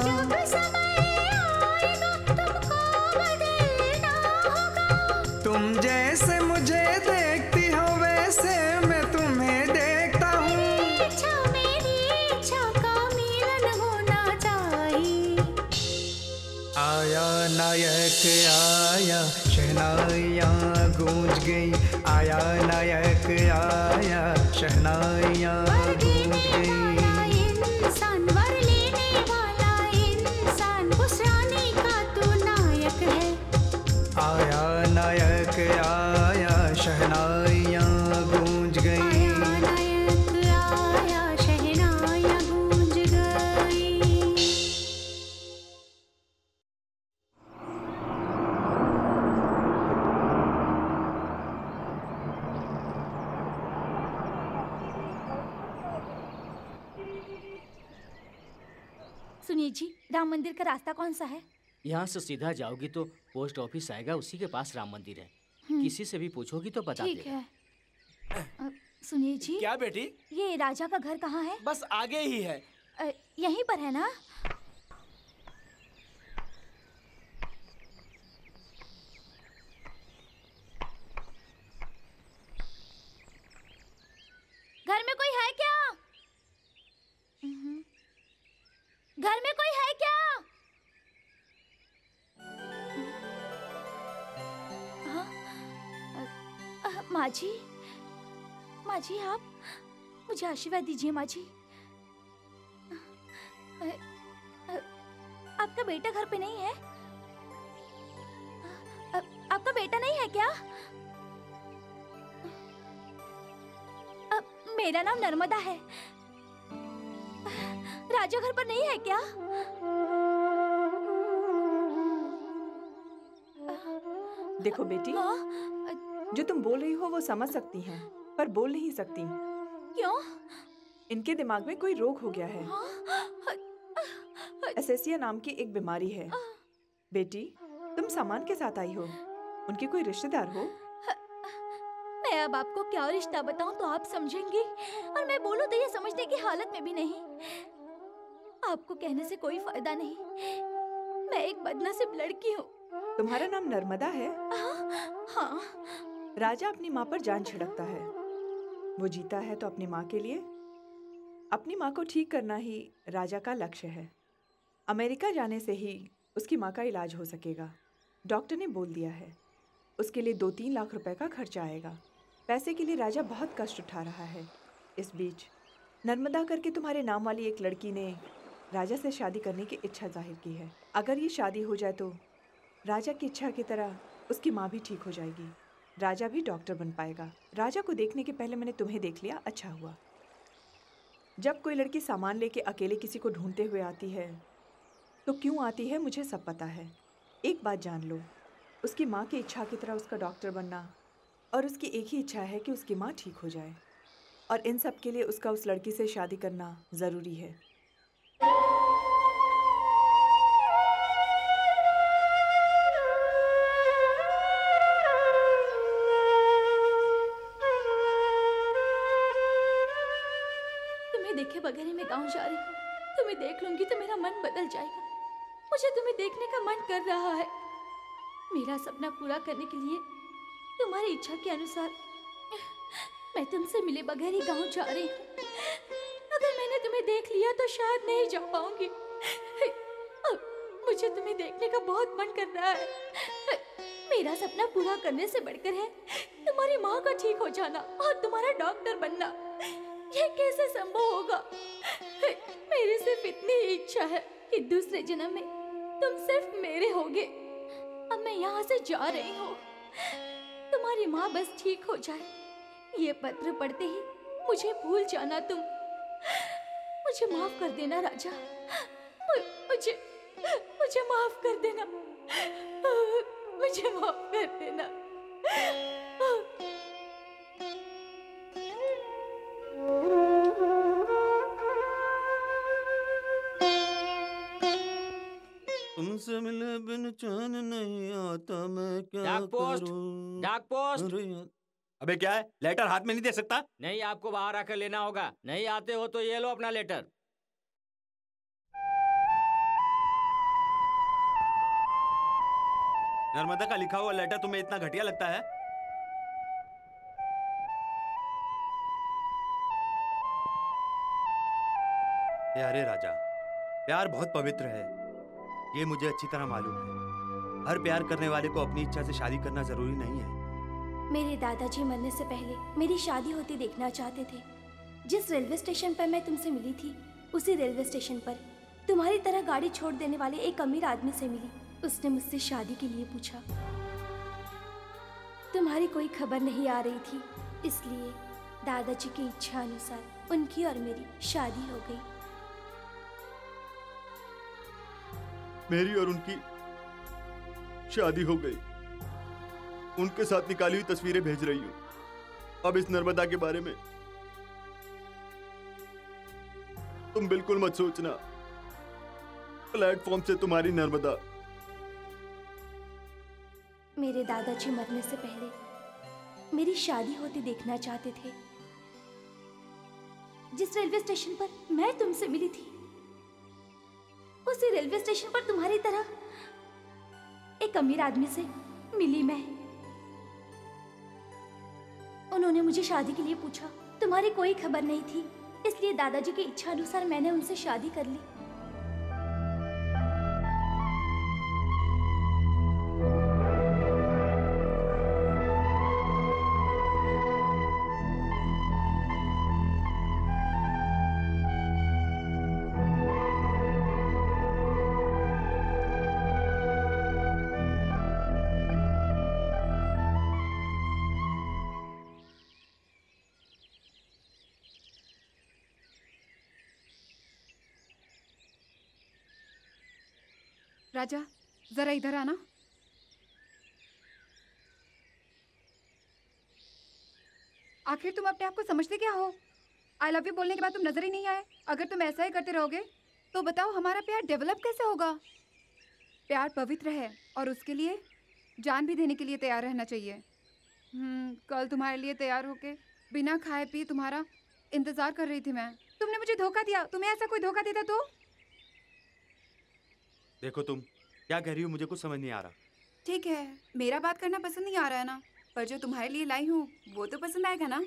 जब समय आएगा तुमको बदलना होगा। तुम जैसे मुझे देखती हो वैसे मैं तुम्हें देखता हूँ। मेरी इच्छा का मिलन होना चाहिए। आया नायक आया शहनाइयाँ गूंज गई। आया नायक आया शहनाइयाँ गूंज गई। इंसान वर लेने वाला इंसान उस रानी का तू नायक है। आया नायक आया शहनाइयाँ गूंज गई। आया नायक आया शहनाइयाँ गूंज गई। सुनिए जी, राम मंदिर का रास्ता कौन सा है? यहाँ से सीधा जाओगी तो पोस्ट ऑफिस आएगा, उसी के पास राम मंदिर है। हम्म। किसी से भी पूछोगी तो बता ठीक देगा। है। सुनिए जी। क्या बेटी? ये राजा का घर कहाँ है? बस आगे ही है। यहीं पर है ना? घर में कोई है क्या? घर में कोई है क्या? माँ जी, माँ जी, आप मुझे आशीर्वाद दीजिए माँ जी। आपका बेटा घर पे नहीं है? आपका बेटा नहीं है क्या? मेरा नाम नर्मदा है। राजा घर पर नहीं है क्या? देखो बेटी, जो तुम बोल रही हो वो समझ सकती हैं, पर बोल नहीं सकती। क्यों? इनके दिमाग में कोई रोग हो गया है। एसेसिया नाम की एक बीमारी है। बेटी, तुम सामान के साथ आई हो, उनके कोई रिश्तेदार हो? मैं अब आपको क्या रिश्ता बताऊं तो आप समझेंगी, और मैं बोलूं तो ये समझने की हालत में भी नहीं। आपको कहने से कोई फायदा नहीं। मैं एक बदनसीब लड़की हूँ। तुम्हारा नाम नर्मदा है? हाँ। राजा अपनी माँ पर जान छिड़कता है। वो जीता है तो अपनी माँ के लिए। अपनी माँ को ठीक करना ही राजा का लक्ष्य है। अमेरिका जाने से ही उसकी माँ का इलाज हो सकेगा। डॉक्टर ने बोल दिया है। उसके लिए 2-3 लाख रुपए का खर्चा आएगा। पैसे के लिए राजा बहुत कष्ट उठा रहा है। इस बीच नर्मदा करके तुम्हारे नाम वाली एक लड़की ने राजा से शादी करने की इच्छा जाहिर की है। अगर ये शादी हो जाए तो राजा की इच्छा की तरह उसकी माँ भी ठीक हो जाएगी। राजा भी डॉक्टर बन पाएगा। राजा को देखने के पहले मैंने तुम्हें देख लिया, अच्छा हुआ। जब कोई लड़की सामान लेके अकेले किसी को ढूंढते हुए आती है तो क्यों आती है मुझे सब पता है। एक बात जान लो, उसकी माँ की इच्छा की तरह उसका डॉक्टर बनना, और उसकी एक ही इच्छा है कि उसकी माँ ठीक हो जाए, और इन सब के लिए उसका उस लड़की से शादी करना ज़रूरी है। तुम्हें देखे बगैर ही मैं गाँव जा रही हूँ। तुम्हें देख लूंगी तो मेरा मन बदल जाएगा। मुझे तुम्हें देखने का मन कर रहा है। मेरा सपना पूरा करने के लिए तुम्हारी इच्छा के अनुसार मैं तुमसे मिले बगैर ही गाँव जा रही हूँ। अगर मैंने तुम्हें देख लिया तो शायद नहीं जा पाऊंगी। मुझे तुम्हें देखने का बहुत मन कर रहा है। मेरा सपना पूरा करने से बढ़कर है तुम्हारी माँ का ठीक हो जाना और तुम्हारा डॉक्टर बनना। ये कैसे संभव होगा? मेरी सिर्फ इतनी ही इच्छा है कि दूसरे जन्म में तुम सिर्फ मेरे होगे। अब मैं यहाँ से जा रही हूँ। तुम्हारी माँ बस ठीक हो जाए। ये पत्र पढ़ते ही मुझे भूल जाना तुम। मुझे माफ कर देना राजा। मुझे माफ कर देना। मुझे माफ कर देना। तुमसे मिले बिन चैन नहीं आता, मैं क्या डाक पोस्ट, करूं? डाक पोस्ट। अबे क्या है, लेटर हाथ में नहीं दे सकता? नहीं, आपको बाहर आकर लेना होगा। नहीं आते हो तो ये लो अपना लेटर। नर्मदा का लिखा हुआ लेटर तुम्हें इतना घटिया लगता है? प्यारे राजा, प्यार बहुत पवित्र है, ये मुझे अच्छी तरह मालूम है। हर प्यार करने वाले को अपनी इच्छा से शादी करना जरूरी नहीं है। मेरे दादाजी मरने से पहले मेरी शादी होती देखना चाहते थे। जिस रेलवे स्टेशन पर मैं तुमसे मिली थी, उसी रेलवे स्टेशन पर तुम्हारी तरह गाड़ी छोड़ देने वाले एक अमीर आदमी से मिली। उसने मुझसे शादी के लिए पूछा। तुम्हारी कोई खबर नहीं आ रही थी, इसलिए दादाजी की इच्छा अनुसार उनकी और मेरी शादी हो गई। मेरी और उनकी शादी हो गई। उनके साथ निकाली हुई तस्वीरें भेज रही हूँ। अब इस नर्मदा के बारे में तुम बिल्कुल मत सोचना। प्लेटफॉर्म से तुम्हारी नर्मदा। मेरे दादाजी मरने से पहले मेरी शादी होती देखना चाहते थे। जिस रेलवे स्टेशन पर मैं तुमसे मिली थी, उसी रेलवे स्टेशन पर तुम्हारी तरह एक अमीर आदमी से मिली मैं। उन्होंने मुझे शादी के लिए पूछा। तुम्हारी कोई खबर नहीं थी, इसलिए दादाजी की इच्छा अनुसार मैंने उनसे शादी कर ली। राजा, जरा इधर आना। आखिर तुम अपने आप को समझते क्या हो? आई लव यू बोलने के बाद तुम नजर ही नहीं आए। अगर तुम ऐसा ही करते रहोगे तो बताओ हमारा प्यार डेवलप कैसे होगा? प्यार पवित्र है और उसके लिए जान भी देने के लिए तैयार रहना चाहिए। कल तुम्हारे लिए तैयार होके बिना खाए पिए तुम्हारा इंतजार कर रही थी मैं। तुमने मुझे धोखा दिया। तुम्हें ऐसा कोई धोखा देता तो? देखो तुम क्या कह रही हो, मुझे कुछ समझ नहीं आ रहा। ठीक है, मेरा बात करना पसंद नहीं आ रहा है ना, पर जो तुम्हारे लिए लाई हूँ वो तो पसंद आएगा ना।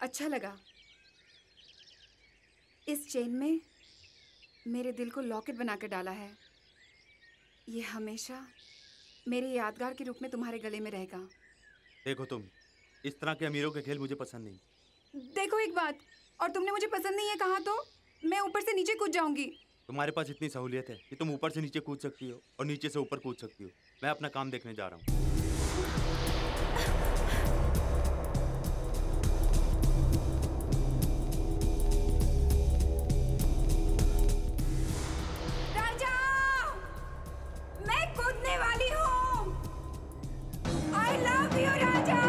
अच्छा लगा। इस चेन में मेरे दिल को लॉकेट बना कर डाला है। ये हमेशा मेरे यादगार के रूप में तुम्हारे गले में रहेगा। देखो तुम, इस तरह के अमीरों के खेल मुझे पसंद नहीं। देखो एक बात, और तुमने मुझे पसंद नहीं है कहा तो मैं ऊपर से नीचे कूद जाऊंगी। तुम्हारे पास इतनी सहूलियत है कि तुम ऊपर से नीचे कूद सकती हो और नीचे से ऊपर कूद सकती हो। मैं अपना काम देखने जा रहा हूँ। राजा, मैं कूदने वाली हूँ। आई लव यू राजा।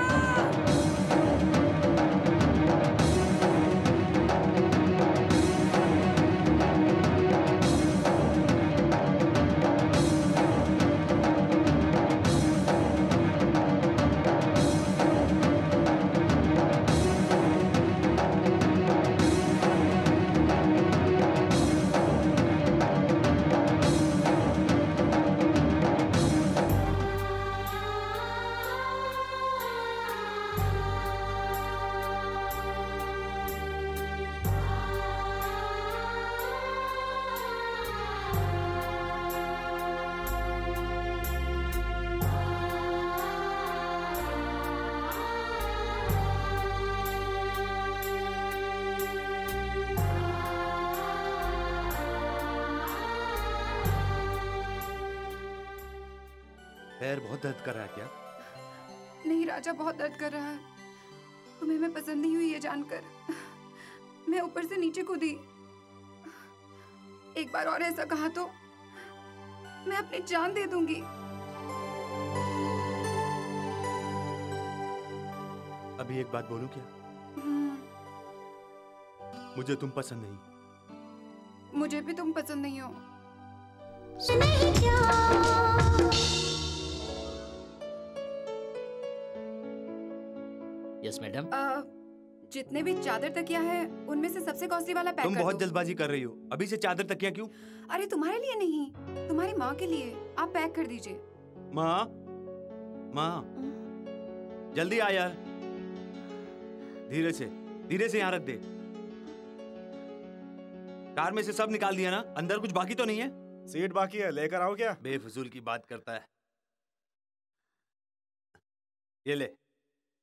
पैर बहुत दर्द कर रहा है क्या? नहीं राजा, बहुत दर्द कर रहा है। तुम्हें मैं पसंद नहीं हुई ये जानकर मैं ऊपर से नीचे कूदी। एक बार और ऐसा कहा तो मैं अपनी जान दे दूंगी। अभी एक बात बोलूं क्या? मुझे तुम पसंद नहीं। मुझे भी तुम पसंद नहीं हो। Yes madam. जितने भी चादर तकिया है उनमें से सबसे कॉस्टली वाला पैक कर दो। तुम बहुत जल्दबाजी कर रही हो। अभी से चादर तकिया क्यों? अरे तुम्हारे लिए नहीं, तुम्हारी माँ के लिए। आप पैक कर दीजिए। माँ, माँ जल्दी आ यार। धीरे से यहाँ रख दे। कार में से सब निकाल दिया ना? अंदर कुछ बाकी तो नहीं है? सीट बाकी है, लेकर आओ क्या? बेफजूल की बात करता है। ये ले।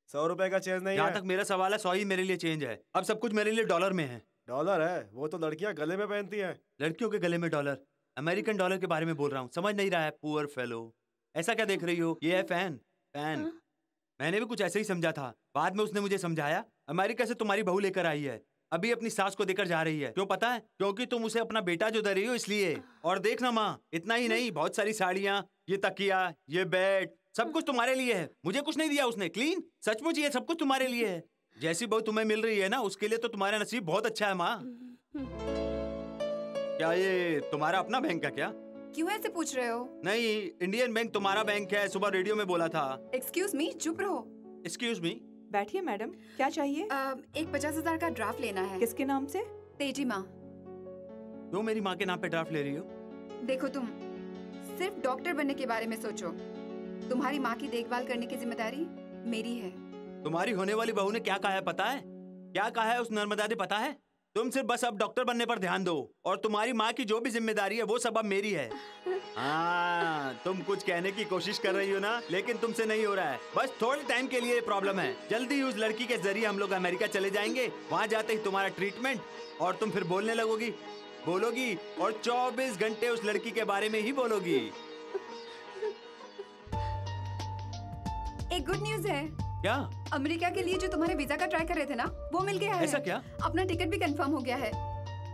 100 रुपए का चेंज नहीं है। जहाँ तक मेरा सवाल है 100 ही मेरे लिए चेंज है। अब सब कुछ मेरे लिए डॉलर में है। डॉलर है? वो तो लड़कियां गले में पहनती हैं। लड़कियों के गले में डॉलर? अमेरिकन डॉलर के बारे में बोल रहा हूँ, समझ नहीं रहा है? Poor fellow. ऐसा क्या देख रही हो? ये है फैन। मैंने भी कुछ ऐसे ही समझा था, बाद में उसने मुझे समझाया अमेरिका से तुम्हारी बहू लेकर आई है, अभी अपनी सास को देकर जा रही है। क्यों पता है? क्योंकि तुम उसे अपना बेटा जो दे रही हो इसलिए। और देखना माँ, इतना ही नहीं, बहुत सारी साड़ियाँ, ये तकिया, ये बेड, सब कुछ तुम्हारे लिए है। मुझे कुछ नहीं दिया उसने। क्लीन, सचमुच ये सब कुछ तुम्हारे लिए है। जैसी बहू तुम्हें मिल रही है ना, उसके लिए तो तुम्हारा नसीब बहुत अच्छा है माँ। क्या ये तुम्हारा अपना बैंक है क्या? क्यों ऐसे पूछ रहे हो? नहीं, इंडियन बैंक तुम्हारा बैंक है, सुबह रेडियो में बोला था। एक्सक्यूज मी, चुप रहो। Excuse me. बैठिए मैडम, क्या चाहिए? एक 50,000 का ड्राफ्ट लेना है। किसके नाम से? तेजी माँ। क्यों मेरी माँ के नाम पे ड्राफ्ट ले रही हो? देखो, तुम सिर्फ डॉक्टर बनने के बारे में सोचो। तुम्हारी माँ की देखभाल करने की जिम्मेदारी मेरी है। तुम्हारी होने वाली बहू ने क्या कहा है पता है? क्या कहा है उस नर्मदा ने पता है? तुम सिर्फ बस अब डॉक्टर बनने पर ध्यान दो और तुम्हारी माँ की जो भी जिम्मेदारी है वो सब अब मेरी है। हाँ, तुम कुछ कहने की कोशिश कर रही हो ना, लेकिन तुमसे नहीं हो रहा है। बस थोड़े टाइम के लिए प्रॉब्लम है। जल्दी उस लड़की के जरिए हम लोग अमेरिका चले जाएंगे। वहाँ जाते ही तुम्हारा ट्रीटमेंट और तुम फिर बोलने बोलोगी और 24 घंटे उस लड़की के बारे में ही बोलोगी। एक गुड न्यूज है। क्या? अमेरिका के लिए जो तुम्हारे वीजा का ट्राई कर रहे थे ना, वो मिल गया है। ऐसा क्या? अपना टिकट भी कंफर्म हो गया है।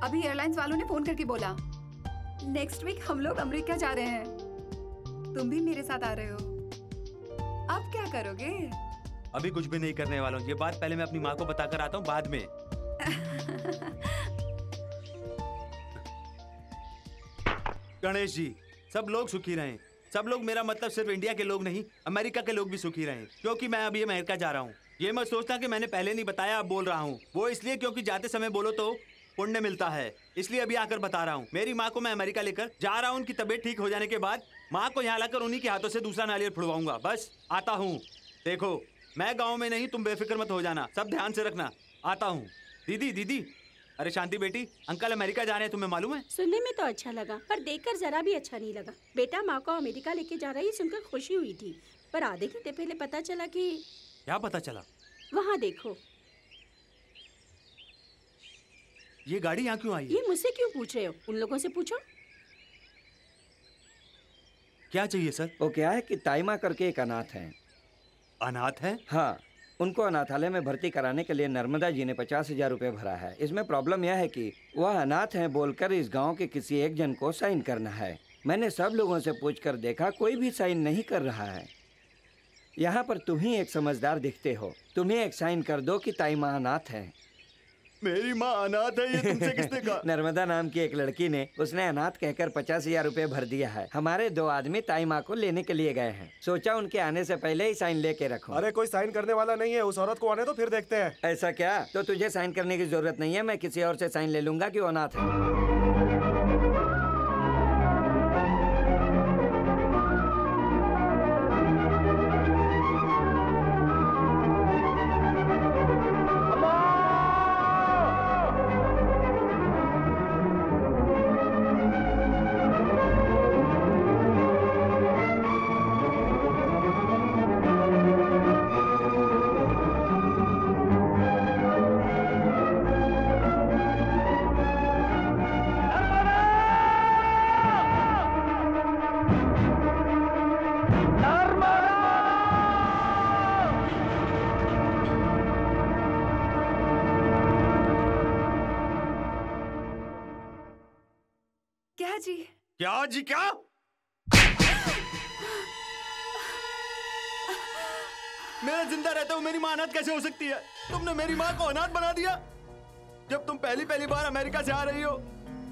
अभी एयरलाइंस वालों ने फोन करके बोला नेक्स्ट वीक हम लोग अमेरिका जा रहे हैं। तुम भी मेरे साथ आ रहे हो। अब क्या करोगे? अभी कुछ भी नहीं करने वाला हूँ। ये बात पहले मैं अपनी माँ को बताकर आता हूँ, बाद में। गणेश जी, सब लोग सुखी रहें। सब लोग, मेरा मतलब सिर्फ इंडिया के लोग नहीं, अमेरिका के लोग भी सुखी रहें। क्योंकि मैं अभी अमेरिका जा रहा हूँ। ये मत सोचना कि मैंने पहले नहीं बताया, अब बोल रहा हूँ। वो इसलिए क्योंकि जाते समय बोलो तो पुण्य मिलता है, इसलिए अभी आकर बता रहा हूँ। मेरी माँ को मैं अमेरिका लेकर जा रहा हूँ। उनकी तबीयत ठीक हो जाने के बाद माँ को यहाँ लाकर उन्हीं के हाथों से दूसरा नारियल फुड़वाऊंगा। बस आता हूँ। देखो, मैं गाँव में नहीं, तुम बेफिक्र मत हो जाना। सब ध्यान से रखना। आता हूँ। दीदी, अरे शांति बेटी, अंकल अमेरिका जा रहे हैं, तुम्हें मालूम है? सुनने में तो अच्छा लगा, पर देखकर जरा भी अच्छा नहीं लगा। बेटा माँ को अमेरिका लेके जा रही, सुनकर खुशी हुई थी, पर आधे घंटे पहले पता चला कि... क्या पता चला? वहाँ देखो। ये गाड़ी यहाँ क्यों आई है? ये मुझसे क्यों पूछ रहे हो? उन लोगों से पूछो। क्या चाहिए सर? वो क्या है कि ताइमा करके एक अनाथ है। अनाथ है? हाँ, उनको अनाथालय में भर्ती कराने के लिए नर्मदा जी ने 50,000 रुपये भरा है। इसमें प्रॉब्लम यह है कि वह अनाथ हैं बोलकर इस गांव के किसी एक जन को साइन करना है। मैंने सब लोगों से पूछकर देखा, कोई भी साइन नहीं कर रहा है। यहाँ पर तुम ही एक समझदार दिखते हो, तुम ही एक साइन कर दो कि ताइमा अनाथ है। मेरी माँ अनाथ है, ये तुमसे किसने कहा? नर्मदा नाम की एक लड़की ने, उसने अनाथ कहकर 50,000 रुपये भर दिया है। हमारे 2 आदमी ताई माँ को लेने के लिए गए हैं। सोचा उनके आने से पहले ही साइन लेके रखो। अरे कोई साइन करने वाला नहीं है, उस औरत को आने दो, फिर देखते हैं। ऐसा क्या? तो तुझे साइन करने की जरूरत नहीं है, मैं किसी और से साइन ले लूंगा कि वो अनाथ है। क्या जी क्या? मेरा जिंदा रहते हुए मेरी माँ अनाथ कैसे हो सकती है? तुमने मेरी माँ को अनाथ बना दिया। जब तुम पहली बार अमेरिका से आ रही हो,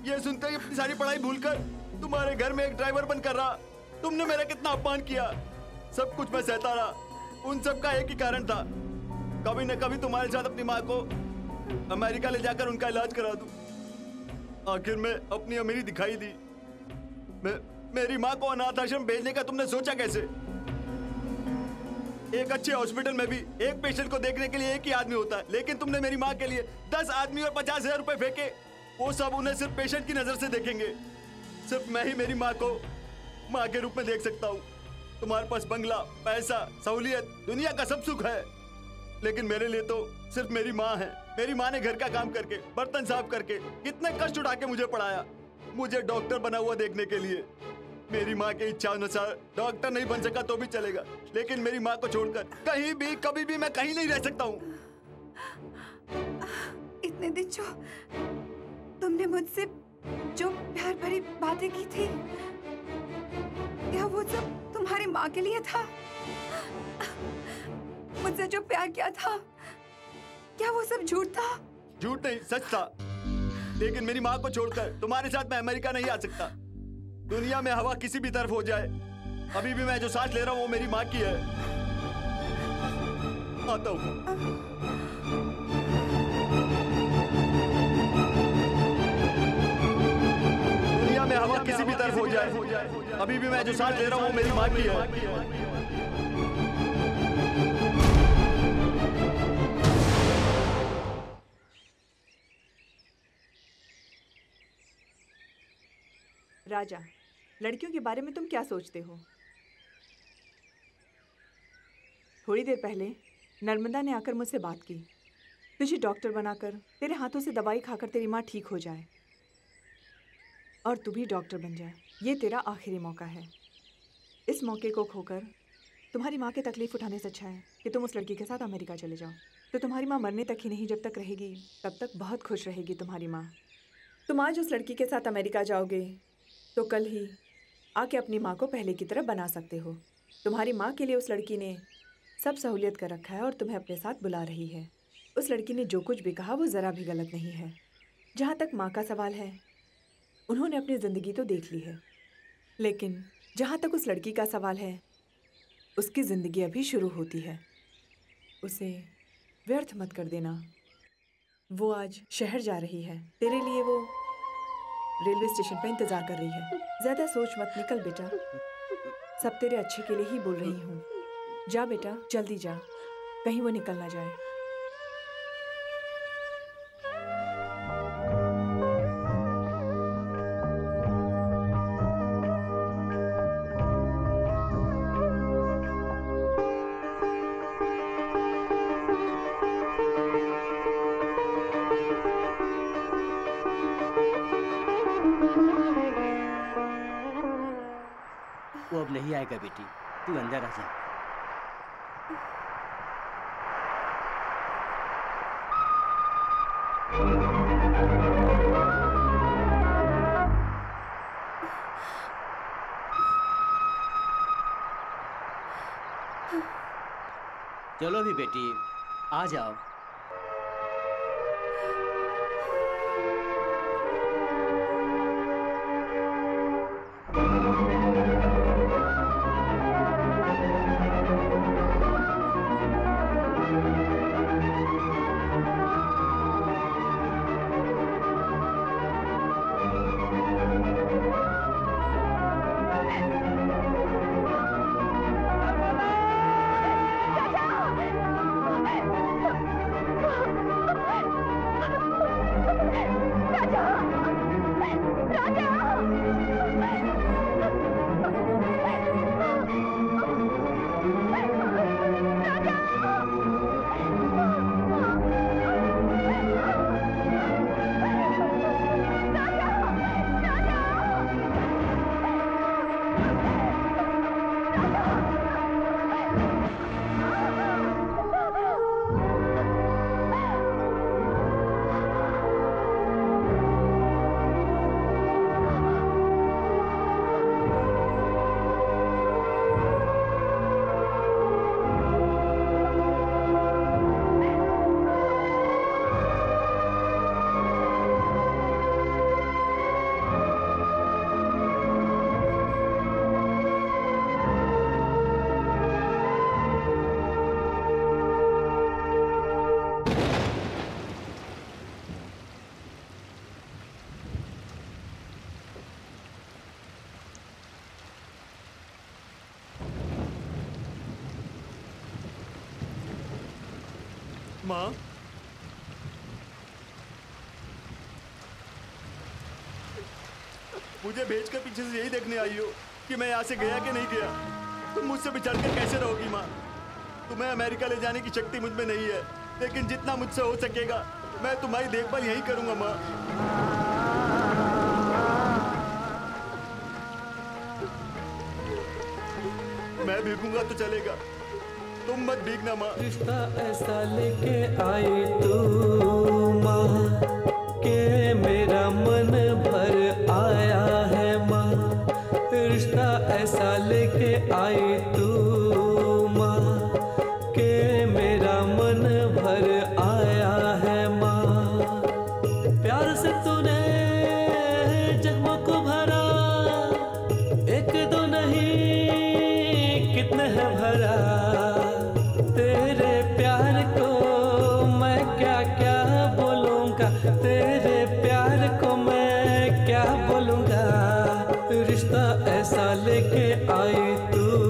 ये सुनते ही अपनी सारी पढ़ाई भूलकर तुम्हारे घर में एक ड्राइवर बनकर रहा। तुमने मेरा कितना अपमान किया। सब कुछ मैं सहता रहा। उन सब का एक ही कारण था, कभी न कभी तुम्हारे साथ अपनी माँ को अमेरिका ले जाकर उनका इलाज करा दूं। आखिर में अपनी अमीरी दिखाई दी। मेरी माँ को अनाथ आश्रम भेजने का तुमने सोचा कैसे? एक अच्छे हॉस्पिटल में भी एक पेशेंट को देखने के लिए एक ही आदमी होता है, लेकिन तुमने मेरी माँ के लिए 10 आदमी और 50,000 रुपए फेंके। वो सब उन्हें सिर्फ पेशेंट की नजर से देखेंगे। सिर्फ मैं ही मेरी माँ को माँ के रूप में देख सकता हूँ। तुम्हारे पास बंगला, पैसा, सहूलियत, दुनिया का सब सुख है, लेकिन मेरे लिए तो सिर्फ मेरी माँ है। मेरी माँ ने घर का काम करके, बर्तन साफ करके कितने कष्ट उठा के मुझे पढ़ाया, मुझे डॉक्टर बना हुआ देखने के लिए। मेरी माँ की इच्छा अनुसार डॉक्टर नहीं बन सका तो भी चलेगा, लेकिन मेरी माँ को छोड़कर कहीं भी कभी भी मैं कहीं नहीं रह सकता हूँ। इतने दिन जो तुमने मुझसे जो प्यार भरी बातें की थी, क्या वो सब तुम्हारी माँ के लिए था? मुझसे जो प्यार किया था, क्या वो सब झूठ था? झूठ नहीं, सच था। लेकिन मेरी माँ को छोड़कर तुम्हारे साथ मैं अमेरिका नहीं आ सकता। दुनिया में हवा किसी भी तरफ हो जाए, अभी भी मैं जो सांस ले रहा हूँ वो मेरी माँ की है। आता हूँ। दुनिया में हवा किसी भी तरफ हो जाए, अभी भी मैं जो सांस ले रहा हूँ वो मेरी माँ की है। राजा, लड़कियों के बारे में तुम क्या सोचते हो? थोड़ी देर पहले नर्मदा ने आकर मुझसे बात की, तुझे डॉक्टर बनाकर तेरे हाथों से दवाई खाकर तेरी माँ ठीक हो जाए और तू भी डॉक्टर बन जाए। ये तेरा आखिरी मौका है। इस मौके को खोकर तुम्हारी माँ की तकलीफ उठाने से अच्छा है कि तुम उस लड़की के साथ अमेरिका चले जाओ। तो तुम्हारी माँ मरने तक ही नहीं, जब तक रहेगी तब तक बहुत खुश रहेगी तुम्हारी माँ। तुम आज उस लड़की के साथ अमेरिका जाओगे तो कल ही आके अपनी माँ को पहले की तरह बना सकते हो। तुम्हारी माँ के लिए उस लड़की ने सब सहूलियत कर रखा है और तुम्हें अपने साथ बुला रही है। उस लड़की ने जो कुछ भी कहा वो ज़रा भी गलत नहीं है। जहाँ तक माँ का सवाल है, उन्होंने अपनी ज़िंदगी तो देख ली है, लेकिन जहाँ तक उस लड़की का सवाल है, उसकी ज़िंदगी अभी शुरू होती है। उसे व्यर्थ मत कर देना। वो आज शहर जा रही है, तेरे लिए वो रेलवे स्टेशन पर इंतजार कर रही है। ज्यादा सोच मत, निकल बेटा। सब तेरे अच्छे के लिए ही बोल रही हूँ। जा बेटा, जल्दी जा, कहीं वो निकल ना जाए। वो अब नहीं आएगा बेटी, तू अंदर आ जा। चलो भी बेटी, आ जाओ। माँ, मुझे भेजकर पीछे से यही देखने आई हो कि मैं यहाँ से गया कि नहीं गया। तुम मुझसे बिछड़कर कैसे रहोगी माँ? तुम्हें अमेरिका ले जाने की शक्ति मुझ में नहीं है, लेकिन जितना मुझसे हो सकेगा मैं तुम्हारी देखभाल यही करूँगा माँ। मैं भीगूंगा तो चलेगा, तुम मत भीगना माँ। रिश्ता ऐसा लेके आई तू माँ के मेरा मन भर आया है माँ। रिश्ता ऐसा लेके आई तू माँ के मेरा मन भर आया है माँ। प्यार से तूने है भरा, तेरे प्यार को मैं क्या क्या बोलूँगा, तेरे प्यार को मैं क्या बोलूँगा। रिश्ता ऐसा लेके आई तू,